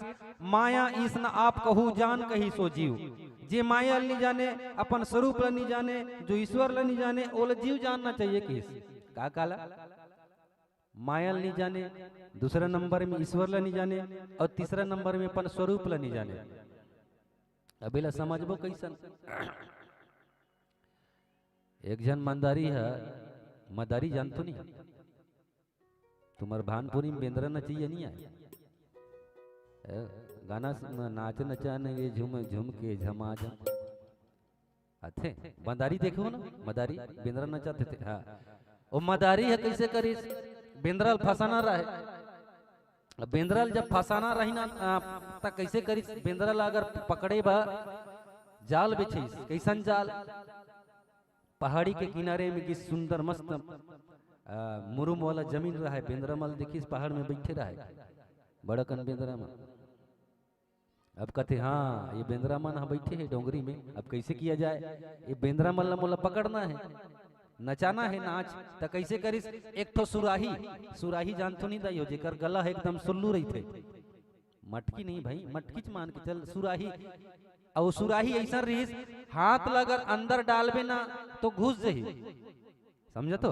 माया ईस न आप कहू जान कही सो जीव, जे माया नहीं जाने अपन स्वरूप ल नहीं जाने, जो ईश्वर ल नहीं जाने ओला जीव जानना चाहिए किस का काला माया नहीं जाने, दूसरा नंबर में ईश्वर ल नहीं जाने और तीसरा नंबर में अपन स्वरूप ल नहीं जाने। अबेला समझबो कैसन। एक जन मंदारी है, मदारी जानतो नहीं तुम्हार भानपुरी में बेंद्रा नचिए नहीं है गाना नाच नचाने झूम झूम के झमा झम अथे मदारी देखो ना, मदारी बेंद्रा नचाते थे। हाँ वो मदारी है कैसे करी बेंद्रल फसाना रहे, बेंद्रल जब फसाना रही ना ता कैसे करी बेंद्रल अगर पकड़े बा जाल बिछी कैसन जाल, पहाड़ी के किनारे में की सुंदर मस्त मुरुम वाला जमीन रहा है, बेंद्रा मल देखिए पहाड़ में बैठे रहा है बड़ा कन बेंद्रा मन। अब कहते हाँ ये बेंद्रा मन हाँ बैठे है डोंगरी में, अब कैसे किया जाए, ये बेंद्रा मल मोला पकड़ना है नचाना है नाच तो कैसे करिस। एक तो सुराही, सुराही जान तो नहीं दाई हो जेकर गला है एकदम सुल्लू रही थे, मटकी नहीं भाई मटकी मान के चल सुराही, और सुराही ऐसा रही हाथ लगर अंदर डालबे ना तो घुस जही, समझे तो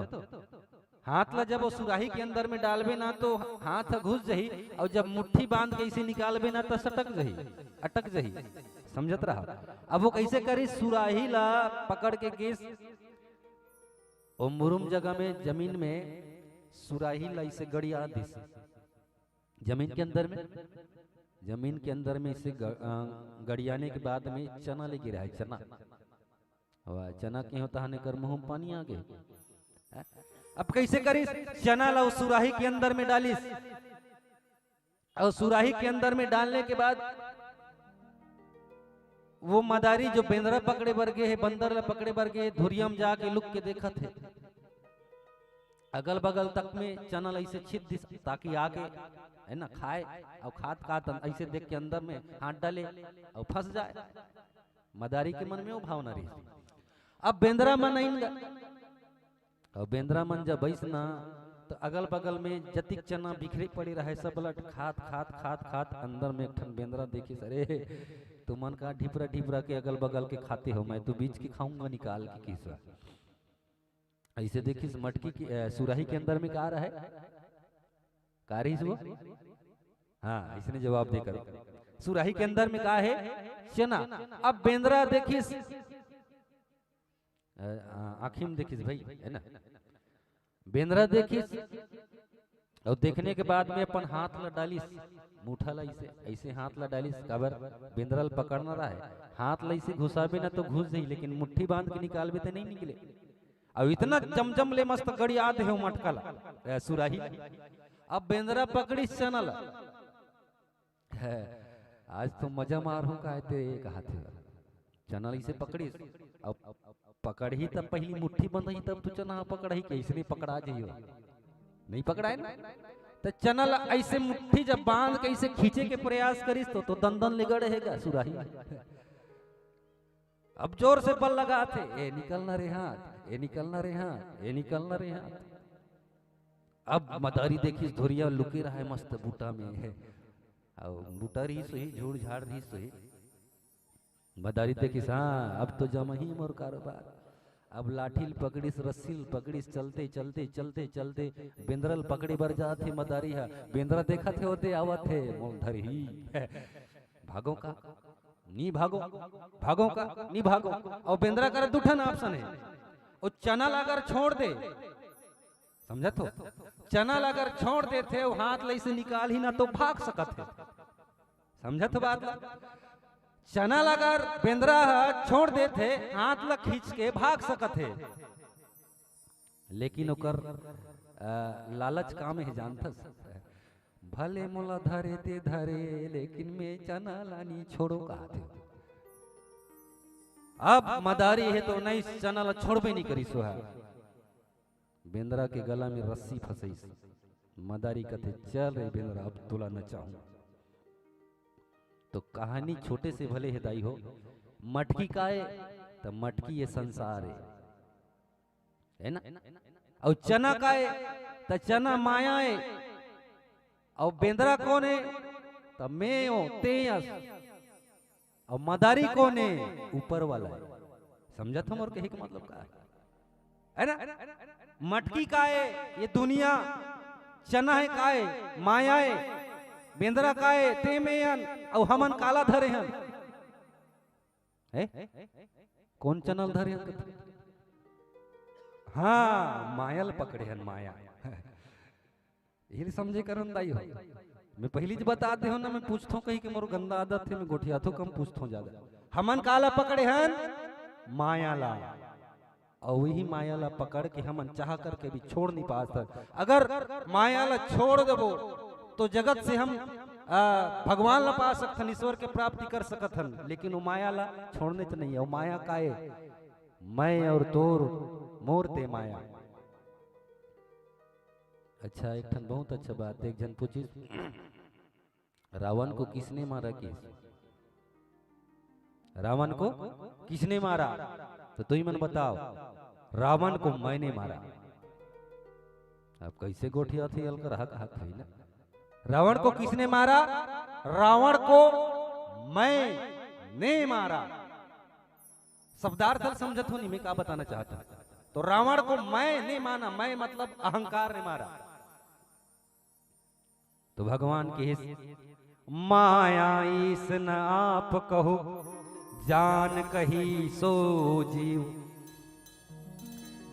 हाथ ला जब वो सुराही के अंदर में डालबे ना तो हाथ घुस जही, और जब मुट्ठी बांध के इसे निकालबे ना तो सटक जही अटक जही, समझत रहा। अब वो कैसे करी सुराही ला पकड़ के केस और मुरुम जगह में जमीन में सुराही ला इसे गड़िया दिस जमीन के अंदर में, जमीन के अंदर में इसे गड़ियाने के बाद में चना ले गिरा है, चना चना के होता है कर मुंह पानी आ गए। अब कैसे करी चना ला उस सुराही के अंदर में डालिस, और सुराही के अंदर में डालने के बाद वो मदारी जो बेंद्रा पकड़े बरगे है बंदर ला पकड़े बरगे धुरियम जाके लुक के देखा थे, अगल बगल तक में चना ला इसे छिद दिस ताकि आके है ना खाए, और खात खात ऐसे देख के अंदर में हाथ डाले और फंस जाए। मदारी के मन में वो भावना रही। अब बेंद्रा मन आएंगे और बेंद्रा मन जब बैस ना तो अगल बगल में जतिक चना बिखरे पड़े रहे सब लट खात खात खात खात अंदर में एक ठन बेंद्रा देखी सरे तो मन का ढिपरा ढिपरा के अगल बगल के खाते हो, मैं तो बीच की खाऊंगा निकाल के किसवा। ऐसे देखी मटकी की सुराही के अंदर में कहा रहा है कारी वो, हाँ इसने जवाब देकर सुराही के अंदर में कहा है चना। अब बेंद्रा देखिस आखिम देखिस भाई है ना, बेंद्रा देखिस और देखने के बाद में अपन हाथ ला डालिस मुठा ला इसे ऐसे हाथ ला डालिस कबर बेंद्रल पकड़ना रहा है, हाथ ला इसे घुसाबे ना तो घुस जाई, लेकिन मुट्ठी बांध के निकालबे तो नहीं निकले। अब इतना चमचम ले मस्त गड़ी याद है मटका ला सुराही। अब बेंद्रा पकड़ी चना ला आज तो मजा मार हूं कहते कहा थे चना इसे पकड़ी, अब पकड़ ही तब पहली मुट्ठी बंद ही तब तो चना पकड़ ही कैसे पकड़ा जाइयो, नहीं पकड़ाए ना तो चना ऐसे मुट्ठी जब बांध के इसे खींचे के प्रयास करिस तो दंदन लिगड़ेगा सुराही। अब जोर से बल लगा थे ये निकलना रे हाथ, ये निकलना रे हाथ, ये निकलना रे हाथ। अब मदारी देखी धोरिया लुके रहा है मस्त बूटा में है, और बूटा रही सही झूड़ झाड़ रही सही, मदारी देखिस हाँ अब तो जमा ही मोर कारोबार। अब लाठी पकड़िस रस्सी पकड़िस चलते चलते चलते चलते बेंद्रल पकड़ी बर जाते मदारी है, बेंद्रा देखा थे होते आवत थे मोल धर ही भागो का नी भागो, भागो का नी भागो। और बेंद्रा कर दूठन ऑप्शन है, और चना लाकर छोड़ दे, समझा तो चना लाकर छोड़ दे थे वो हाथ ले से निकाल ही ना तो भाग सकत है, समझा तो बात। चना लगर बेंद्रा छोड़ दे थे हाथ ला खींच के भाग सकत है, लेकिन ओकर लालच काम है जानता भले मोला धरे ते धरे लेकिन मैं चना लानी छोड़ो कहा थे। अब मदारी है तो नहीं चना ला छोड़बे नहीं करी सोहा, बेंद्रा के गला में रस्सी फंसई, मदारी कथे चल रे बेंद्रा अब तुला नचाऊं। तो कहानी छोटे से भले हिदाई हो, मटकी का है तो मटकी ये संसार है ना, और चना का है तो चना माया है, और बेंद्रा कौन है तो मैं हूं तेयस, और मदारी कौन है ऊपर वाला है। समझा तुम और कहे का मतलब का है ना। मटकी का है ये दुनिया, चना है का है माया है, बेंद्रा का है ते में और हमन काला धरे हन है? कौन चनल धरे हन? हाँ मायल पकड़े हन माया। ये समझे करन दाई हो। मैं पहली जी बता दे हो ना, मैं पूछता हूँ कहीं कि मोर गंदा आदत है, मैं गोठिया तो कम पूछता हूँ ज्यादा। हमन काला पकड़े हन मायाला, और वही मायाला पकड़ के हमन चाह करके भी छोड़ नहीं पाते। अगर मायाला छोड़ देबो तो जगत से हम भगवान ला पा सकथन, ईश्वर के प्राप्ति कर सकथन, लेकिन वो मायाला छोड़ने तो नहीं है। वो माया काए मैं और तोर मोर ते माया। अच्छा एक ठन बहुत अच्छा बात, एक जन पूछी रावण को किसने मारा? रावण को किसने मारा? तो तू ही मन बताओ। रावण को मैंने मारा। अब कैसे गोठिया थी अलकर हक हक है ना। रावण को किसने मारा? रावण को मैंने मारा। शब्दार्थ समझत हो नहीं मैं क्या बताना चाहता हूं। तो रावण को मैंने माना, मैं मतलब अहंकार ने मारा। तो भगवान के माया ईस न आप कहो, जान कही सो जीव।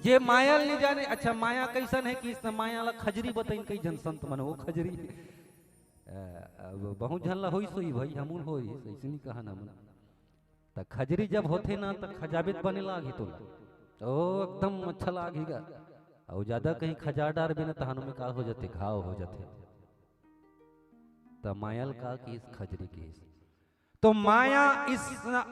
जे माया नहीं जाने। अच्छा माया कैसन है कि इसने माया ला खजरी बताइन कई जन संत मन हो खजरी बहुत झन ला होई सोई भाई हमून होई ऐसे नहीं कहा ना मन। त खजरी जब होते ना त खजाबित बने लागी तो ओ एकदम अच्छा लागेगा। और ज्यादा कहीं खजा डार बिना तहानो में का हो जाते घाव हो जाते। त मायल का कि इस खजरी के तो माया इस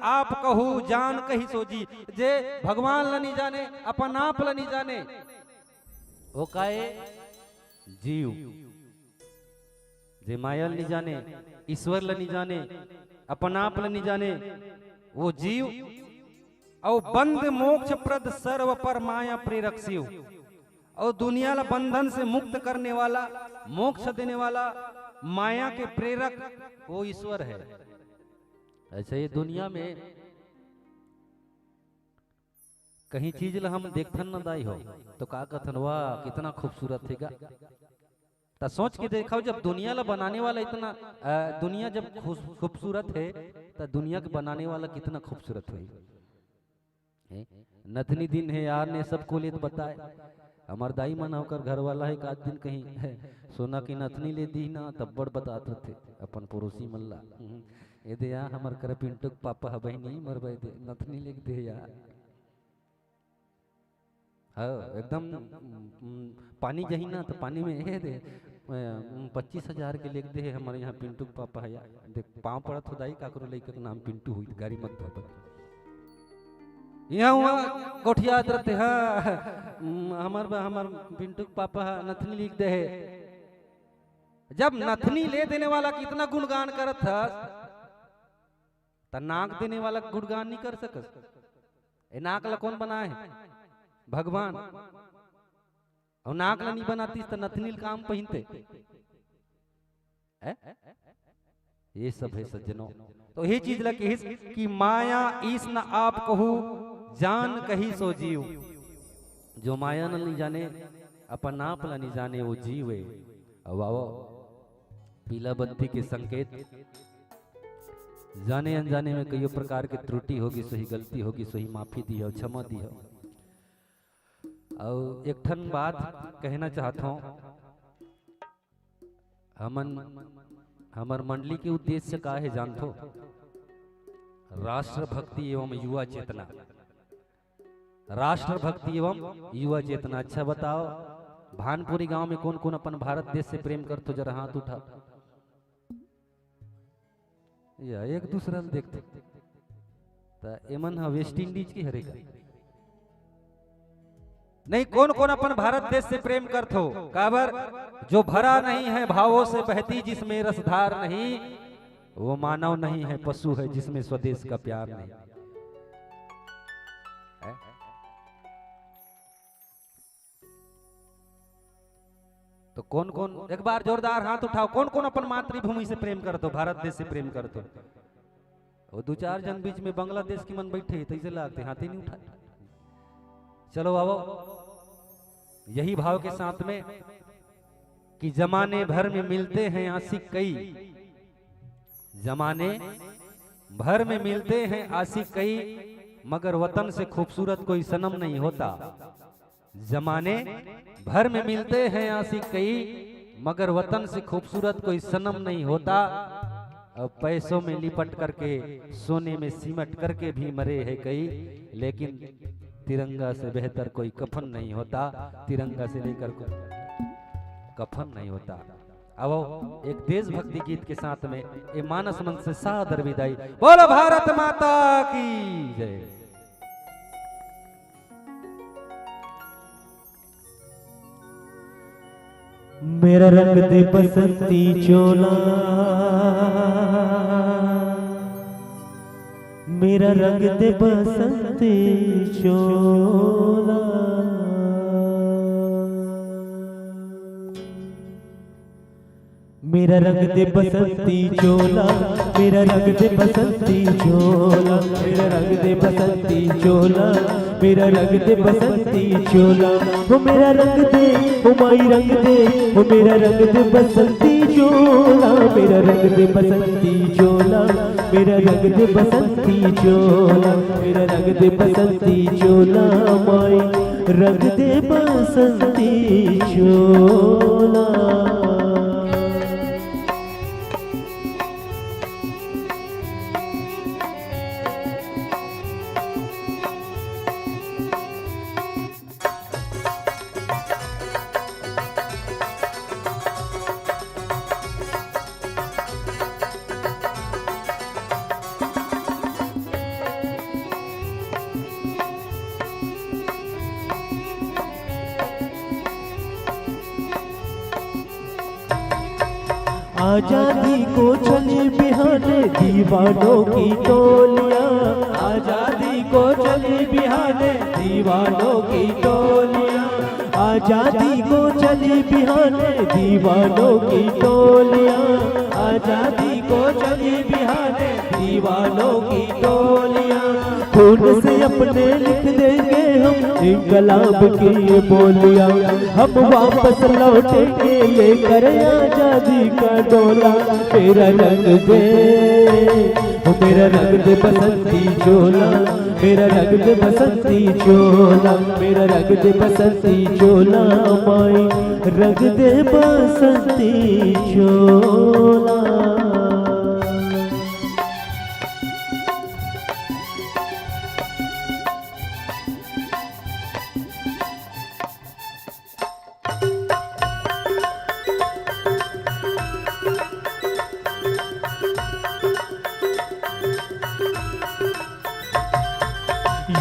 आप कहू जान कही सोजी। जे भगवान ला नहीं जाने अपन आप ला नहीं जाने वो काए जीव। जे माया नहीं जाने ईश्वर ला नहीं जाने अपन आप ला नहीं जाने वो जीव। और बंद मोक्ष प्रद सर्व पर माया प्रेरक शिव। और दुनिया ला बंधन से मुक्त करने वाला मोक्ष देने वाला माया के प्रेरक वो ईश्वर है। अच्छा ये दुनिया में कहीं चीज ला हम देखथन न दाई हो तो का कथन वाह कितना खूबसूरत है। तो सोच के देखो जब दुनिया ला बनाने वाला इतना दुनिया जब खूबसूरत है तो दुनिया के बनाने वाला कितना खूबसूरत है। नथनी दिन है यार ने सबको ले बताए। हमार दाई मन होकर घर वाला एक आध दिन कहीं सोना की नथनी ले दी ना तब बड़ बताते थे अपन पड़ोसी मल्ला ये दे यार हमार कर पिंटू पापा है बहनी मर भाई दे नथनी लिख दे यार। हाँ एकदम पानी जही ना तो पानी में ये दे 25,000 के लिख दे हमारे यहाँ पिंटू पापा है यार। देख पाँव पड़ा तो दाई काकरो लेकर के नाम पिंटू हुई गाड़ी मत धो यहाँ गोठिया रहते। हाँ हमार पिंटू पापा नथनी लिख दे है। जब नथनी ले देने वाला कितना गुणगान करत था तो नाक देने वाला गुणगान नहीं कर सकस। ए नाक ला कौन बनाए है? भगवान। और नाक ला नहीं बनाती तो नथनी काम पहनते। ये सब है सज्जनों। तो ये चीज लगे कि माया ईस न आप कहू जान कही सो जीव। जो माया न नहीं जाने अपन आप ला नहीं जाने वो जीव है। वाओ पीला बत्ती के संकेत जाने अनजाने में कई प्रकार की त्रुटि होगी, सही गलती होगी, सही माफी दी हो, क्षमा दी हो। और एक ठन बात कहना चाहता हूँ। हमर मंडली के उद्देश्य का है जानतो? राष्ट्र भक्ति एवं युवा चेतना। राष्ट्र भक्ति एवं युवा चेतना। अच्छा बताओ भानपुरी गांव में कौन कौन अपन भारत देश से प्रेम करते जरा हाथ उठा। या एक दूसरा देखते तो एमन हा वेस्ट इंडीज की हरेगा नहीं। कौन कौन अपन भारत देश से प्रेम करते हो? काबर जो भरा नहीं है भावों से बहती जिसमें रसधार नहीं वो मानव नहीं है पशु है जिसमें स्वदेश का प्यार नहीं। तो कौन कौन एक बार जोरदार हाथ उठाओ, कौन कौन अपन मातृभूमि से प्रेम करते हो, भारत देश से प्रेम करते हो? वो दो चार जन बीच में बांग्लादेश की मन बैठे तो इसे लगते हाथ ही नहीं उठा। चलो आओ यही भाव के साथ में कि जमाने भर में मिलते हैं आशिक कई, जमाने भर में मिलते हैं आशिक कई, मगर वतन से खूबसूरत कोई सनम नहीं होता। जमाने भर में मिलते हैं आशिक कई, मगर वतन से खूबसूरत कोई सनम नहीं होता। अब पैसों में लिपट करके सोने में सिमट करके भी मरे हैं कई, लेकिन तिरंगा से बेहतर कोई कफन नहीं होता। तिरंगा से लेकर कफन नहीं होता। अब एक देशभक्ति गीत के साथ में ये मानस मन से सादर विदाई। बोलो भारत माता की जय। मेरा रंग दे बसंती चोला, मेरा रंग दे बसंती चोला, मेरा रंग दे बसंती चोला, मेरा रंग दे बसंती चोला, मेरा रंग दे बसंती चोला, मेरा रंग दे बसंती चोला, वो मेरा रंग दे, वो माई रंग दे, वो मेरा रंग दे बसंती चोला, मेरा रंग दे बसंती चोला, मेरा रंग दे बसंती चोला, मेरा रंग दे बसंती चोला, माई रंग दे बसंती चोला। आजादी को चले बिहाने दीवानों की टोलियां, आजादी को चले बिहाने दीवानों की टोलियां, आजादी को चले बिहाने दीवानों की टोलियां, आजादी को चले बिहाने दीवानों की टोलियां, खून से अपने लिख देंगे हम इंकलाब की ये बोलियां, हम वापस लौटेंगे लेकर आजादी का डोला, मेरा रंग दे, मेरा रंग दे बसंती चोला, मेरा रंग दे बसंती चोला, मेरा रंग दे बसंती चोला, माई रंग दे बसंती चोला।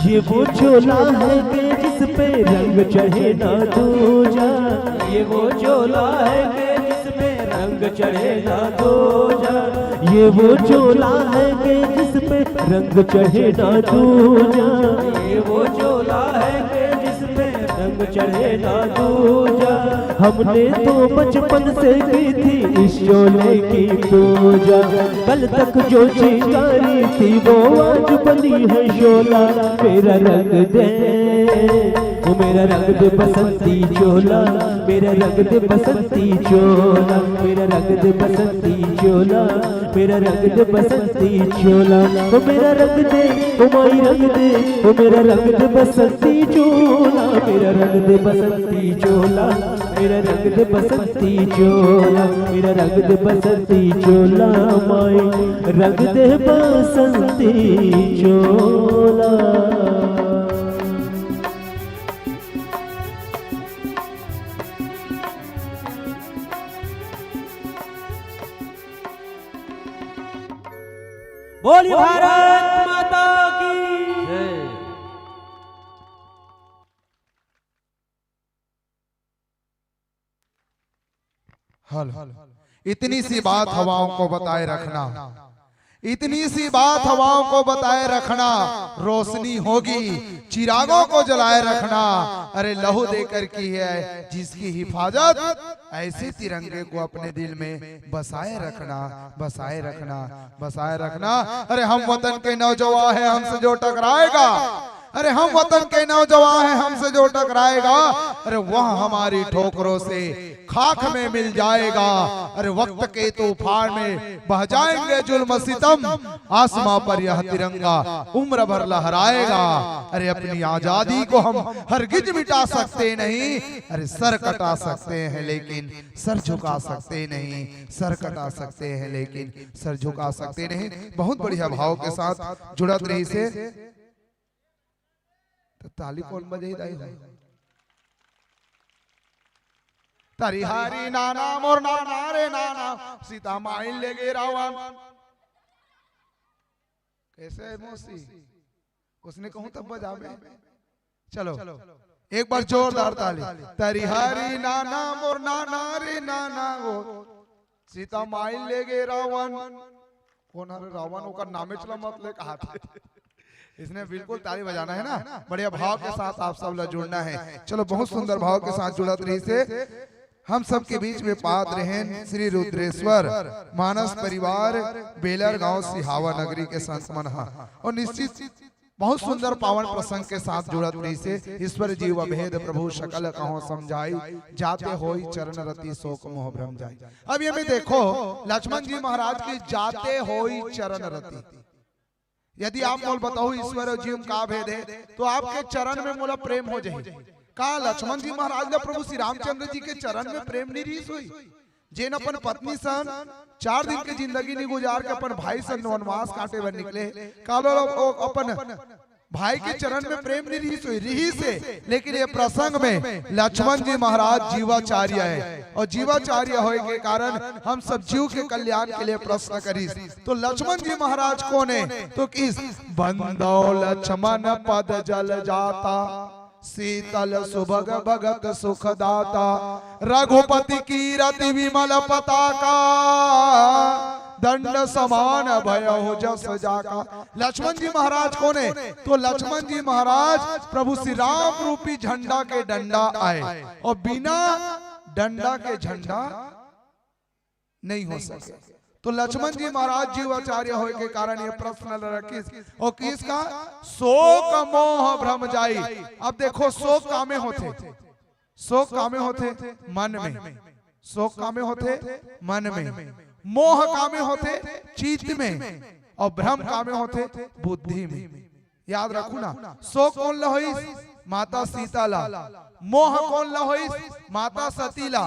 ये वो चोला है कि जिस पे रंग चढ़े ना दूजा, ये वो चोला है कि जिस पे रंग चढ़े ना दूजा, ये वो चोला है कि जिस पे रंग चढ़े ना दूजा, ये वो चोला है कि जिस पे रंग चढ़े ना दूजा, हमने तो बचपन से की थी इस चोले की पूजा, कल तक जो चिंगारी थी वो आज बनी है शोला, मेरा रंग दे, वो मेरा रंग दे बसंती चोला, मेरा रंग दे बसंती चोला, मेरा रंग दे बसंती चोला, मेरा रंग दे बसंती चोला, वो मेरा रंग दे, वो माई रंग दे, वो मेरा रंग दे बसंती चोला, मेरा रंग दे बसंती चोला, मेरा रंग दे बसंती चोला, मेरा रंग दे बसंती चोला, माई रंग दे बसंती चोला। बोलिए भारत माता की जय। हल इतनी सी बात हवाओं को बताए रखना, इतनी सी बात हवाओं को बताए रखना, रोशनी होगी चिरागों को जलाए रखना। अरे लहू देकर की है जिसकी हिफाजत, ऐसे तिरंगे को अपने दिल में बसाए रखना, बसाए रखना, बसाए रखना। अरे हम वतन के नौजवान हैं, हमसे जो टकराएगा, अरे हम वतन के नौजवान हैं, हमसे जो टकराएगा, अरे वह हमारी ठोकरों से खाक में मिल जाएगा। अरे वक्त के तूफान में बह जाएंगे जुल्म सितम, आसमां पर यह तिरंगा उम्र भर लहराएगा। अरे अपनी आजादी को हम हरगिज मिटा सकते नहीं, अरे सर कटा सकते हैं लेकिन सर झुका सकते नहीं, सर कटा सकते हैं लेकिन सर झुका सकते नहीं। बहुत बढ़िया भाव के साथ जुड़त रही से तो ताली कौन बजाई दाई है? तारी हारी नाना मोर नाना रे नाना, सीता माई ले गे रावण। कैसे मौसी उसने कहूं तब बजावे। चलो एक बार जोरदार ताली। तारी हारी नाना मोर नाना रे नाना, वो सीता माई ले गे रावण। कौन है रावण? ओकर नामे चला मत ले कहा था। इसने बिल्कुल ताली बजाना है ना, बढ़िया भाव के साथ आप सब लोग जुड़ना है। चलो बहुत सुंदर भाव के साथ जुड़त रही से हम सब के बीच में पात्र हैं श्री रुद्रेश्वर मानस परिवार बेलर गांव सिहावा नगरी के संत मनहा, और निश्चित बहुत सुंदर पावन प्रसंग के साथ जुड़त रही से ईश्वर जीव भेद प्रभु सकल कहो समझाई, जाते होई चरण रति शोक मोह भ्रम जाई। अब ये में देखो लक्ष्मण जी महाराज की जाते होई चरण रति, यदि आप मोल बताओ ईश्वर और जीव का भेद है तो आपके चरण में मोला प्रेम हो जाए। का लक्ष्मण जी महाराज ने प्रभु श्री रामचंद्र जी के चरण में प्रेम नहीं रीस हुई? जेन अपन पत्नी सन 4 दिन की जिंदगी नहीं गुजार के अपन भाई सन वनवास काटे बर निकले, कालो अपन भाई के चरण में प्रेम नहीं रही हुई रही से। लेकिन ये प्रसंग में लक्ष्मण जी महाराज जीवाचार्य है, और जीवाचार्य होने के कारण हम सब जीव के कल्याण के लिए प्रश्न करी। तो लक्ष्मण जी महाराज कौन है? तो किस बंदो लक्ष्मण पद जल जाता, शीतल सुभग भगत सुखदाता, रघुपति की रति विमल पताका, दंड समान भयहु जस जाका। लक्ष्मण जी महाराज कौन है? तो लक्ष्मण जी महाराज प्रभु श्री राम रूपी झंडा के डंडा आए, और बिना डंडा के झंडा नहीं हो सके। तो लक्ष्मण जी महाराज जीवाचार्य होने के कारण ये प्रश्न रखिस, और किसका? शोक मोह भ्रम जाई। अब देखो शोक कामे होते, शोक कामे होते मन में, शोक कामे होते मन में, मोह कामे होते चित्त में, और भ्रम कामे होते बुद्धि में। याद रखो ना, शोक कौन लहोइस? माता सीता ला। मोह कौन लहोइस? माता सती ला,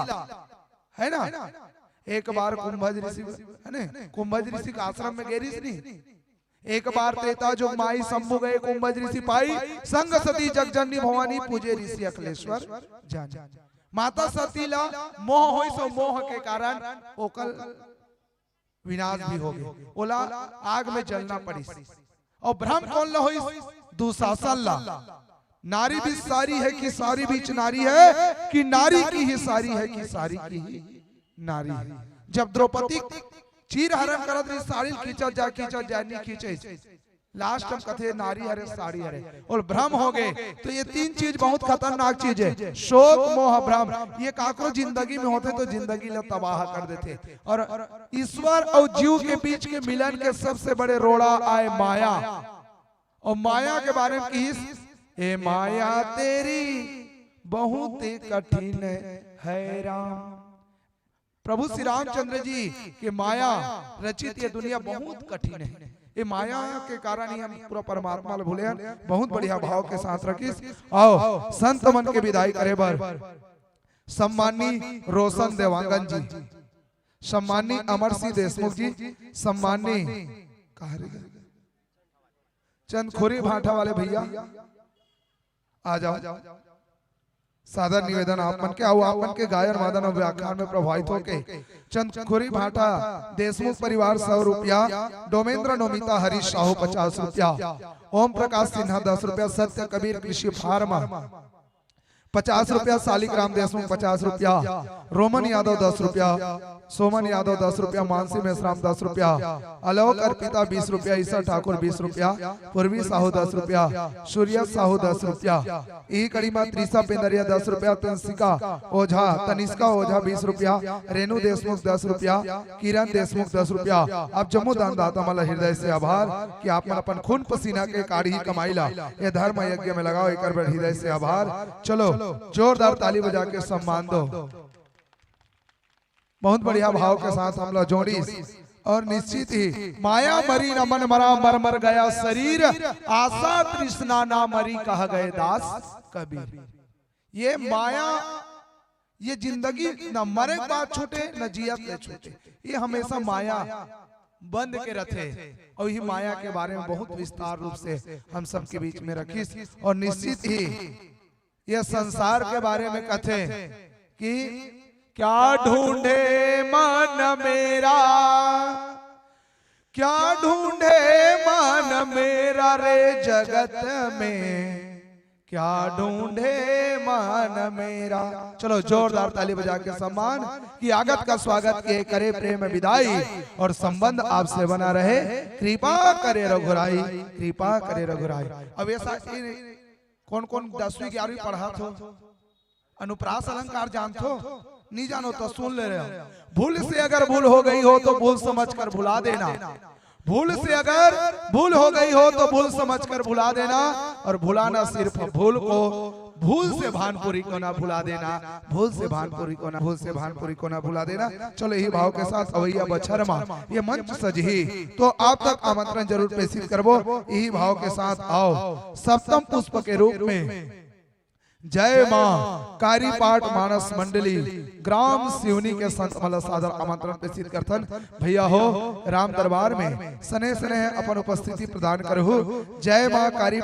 है ना। एक बार कुंभज ऋषि है ना, कुंभज ऋषि का आश्रम में गेरिस नहीं। एक बार तेता जो माई शंभु गए कुंभज ऋषि पाई, संग सती जगजननी भवानी पूजे ऋषि अखिलेश्वर जान। माता सती ला मोह होई, सो मोह के कारण ओकल विनाश भी हो गए, ओला आग में जलना पड़ी। और भ्रम कौन ला होई? दुशासन ला। नारी भी सारी है कि सारी बीच नारी है, कि नारी की ही सारी है कि सारी की ही नारी है। जब द्रौपदी चीर हरण करत रही, साड़ी खींचत जा नहीं खींचे, लास्ट में कथे नारी हरे साड़ी हरे, और भ्रम हो गए। तो ये 3 चीज बहुत खतरनाक चीज है, शोक मोह भ्रम। ये काकरो जिंदगी में होते तो जिंदगी ले तबाह कर देते। और ईश्वर और जीव के बीच के मिलन के सबसे बड़े रोड़ा आए माया। और माया के बारे में किस? ए माया तेरी बहुत कठिन है राम। प्रभु श्री रामचंद्र जी के माया रचित ये दुनिया बहुत कठिन है। ये माया के कारण ही हम पूरा परमात्मा ले भूले हैं। बहुत बढ़िया भाव के साथ रखिस। आओ संत मन के विदाई करे बर सम्मानी रोशन देवांगन जी, सम्मानी अमर सिंह देशमुख जी, सम्मानी चंदखोरी भाटा वाले भैया आ जाओ। सादर निवेदन आप मन के आओ, आप मन के गायन वादन और व्याख्यान में प्रभावित होके चंदखोरी भाटा देशमुख परिवार 100 रुपया, डोमेंद्र नोमिता हरीश साहू 50 रुपया, ओम प्रकाश सिन्हा 10 रुपया, सत्य कबीर कृषि फार्मा 50 रुपया, शालिक राम देशमुख 50 रुपया, रोमन यादव 10 रुपया, सोमन यादव 10 रुपया, मानसी मेश्राम 10 रुपया, आलोक अर्पिता 20 रुपया, ईसा ठाकुर 20 रुपया, पूर्वी साहू 10 रुपया, सूर्य साहू 10 रुपया, ई कड़ी में त्रिशा पेंदरिया 10 रुपया, तनिष्का ओझा 20 रुपया, रेणु देशमुख 10 रुपया, किरण देशमुख 10 रुपया। अब जम्मू दानदाता मला हृदय से आभार कि आप मन अपन खून पसीना के काढ़ी कमाईला ये धर्म यज्ञ में लगाओ, एक बार हृदय से आभार। चलो जोरदार ताली बजा के सम्मान दो। बहुत बढ़िया भाव के साथ हम लोग जोड़ी और निश्चित ही माया मरी न मन मरा, मर मर गया शरीर, आशा तृष्णा ना मरी कह गए दास कबीर। ये माया, ये जिंदगी न मरे के बाद छूटे न जियत ले छूटे, ये हमेशा माया बंद के रखे। और ये माया के बारे में बहुत विस्तार रूप से हम सबके बीच में रखी और निश्चित ही ये संसार के बारे में कथे कि क्या ढूंढे मन मेरा, क्या ढूंढे मन मेरा रे जगत में, क्या ढूंढे मन मेरा। चलो जोरदार ताली बजा के सम्मान की आगत का स्वागत किए करे प्रेम विदाई और संबंध आपसे बना रहे, कृपा करे रघुराई, कृपा करे रघुराई। अब ऐसा कौन कौन 10वीं 11वीं पढ़ा थो, अनुप्रास अलंकार जानतो, नहीं जानो तो सुन ले रहे हो। भूल से अगर भूल हो गई हो तो भूल समझकर भुला देना, भूल से अगर भूल हो गई हो तो भूल समझकर भुला देना, और भुलाना सिर्फ भूल को, भूल से भानपुरी को ना भुला देना, भूल से भानपुरी को ना, भूल से भानपुरी को ना भुला देना। चलो यही भाव के साथ अवैया बछरमा ये मंच सजही तो आप तक आमंत्रण जरूर प्रेषित करबो। यही भाव के साथ आओ सप्तम पुष्प के रूप में जय मां कारी पाठ मानस मंडली ग्राम सिवनी के संत मला सादर आमंत्रण प्रेषित करथन। भैया हो राम दरबार में सने सने अपन उपस्थिति प्रदान करहु। जय मां कारी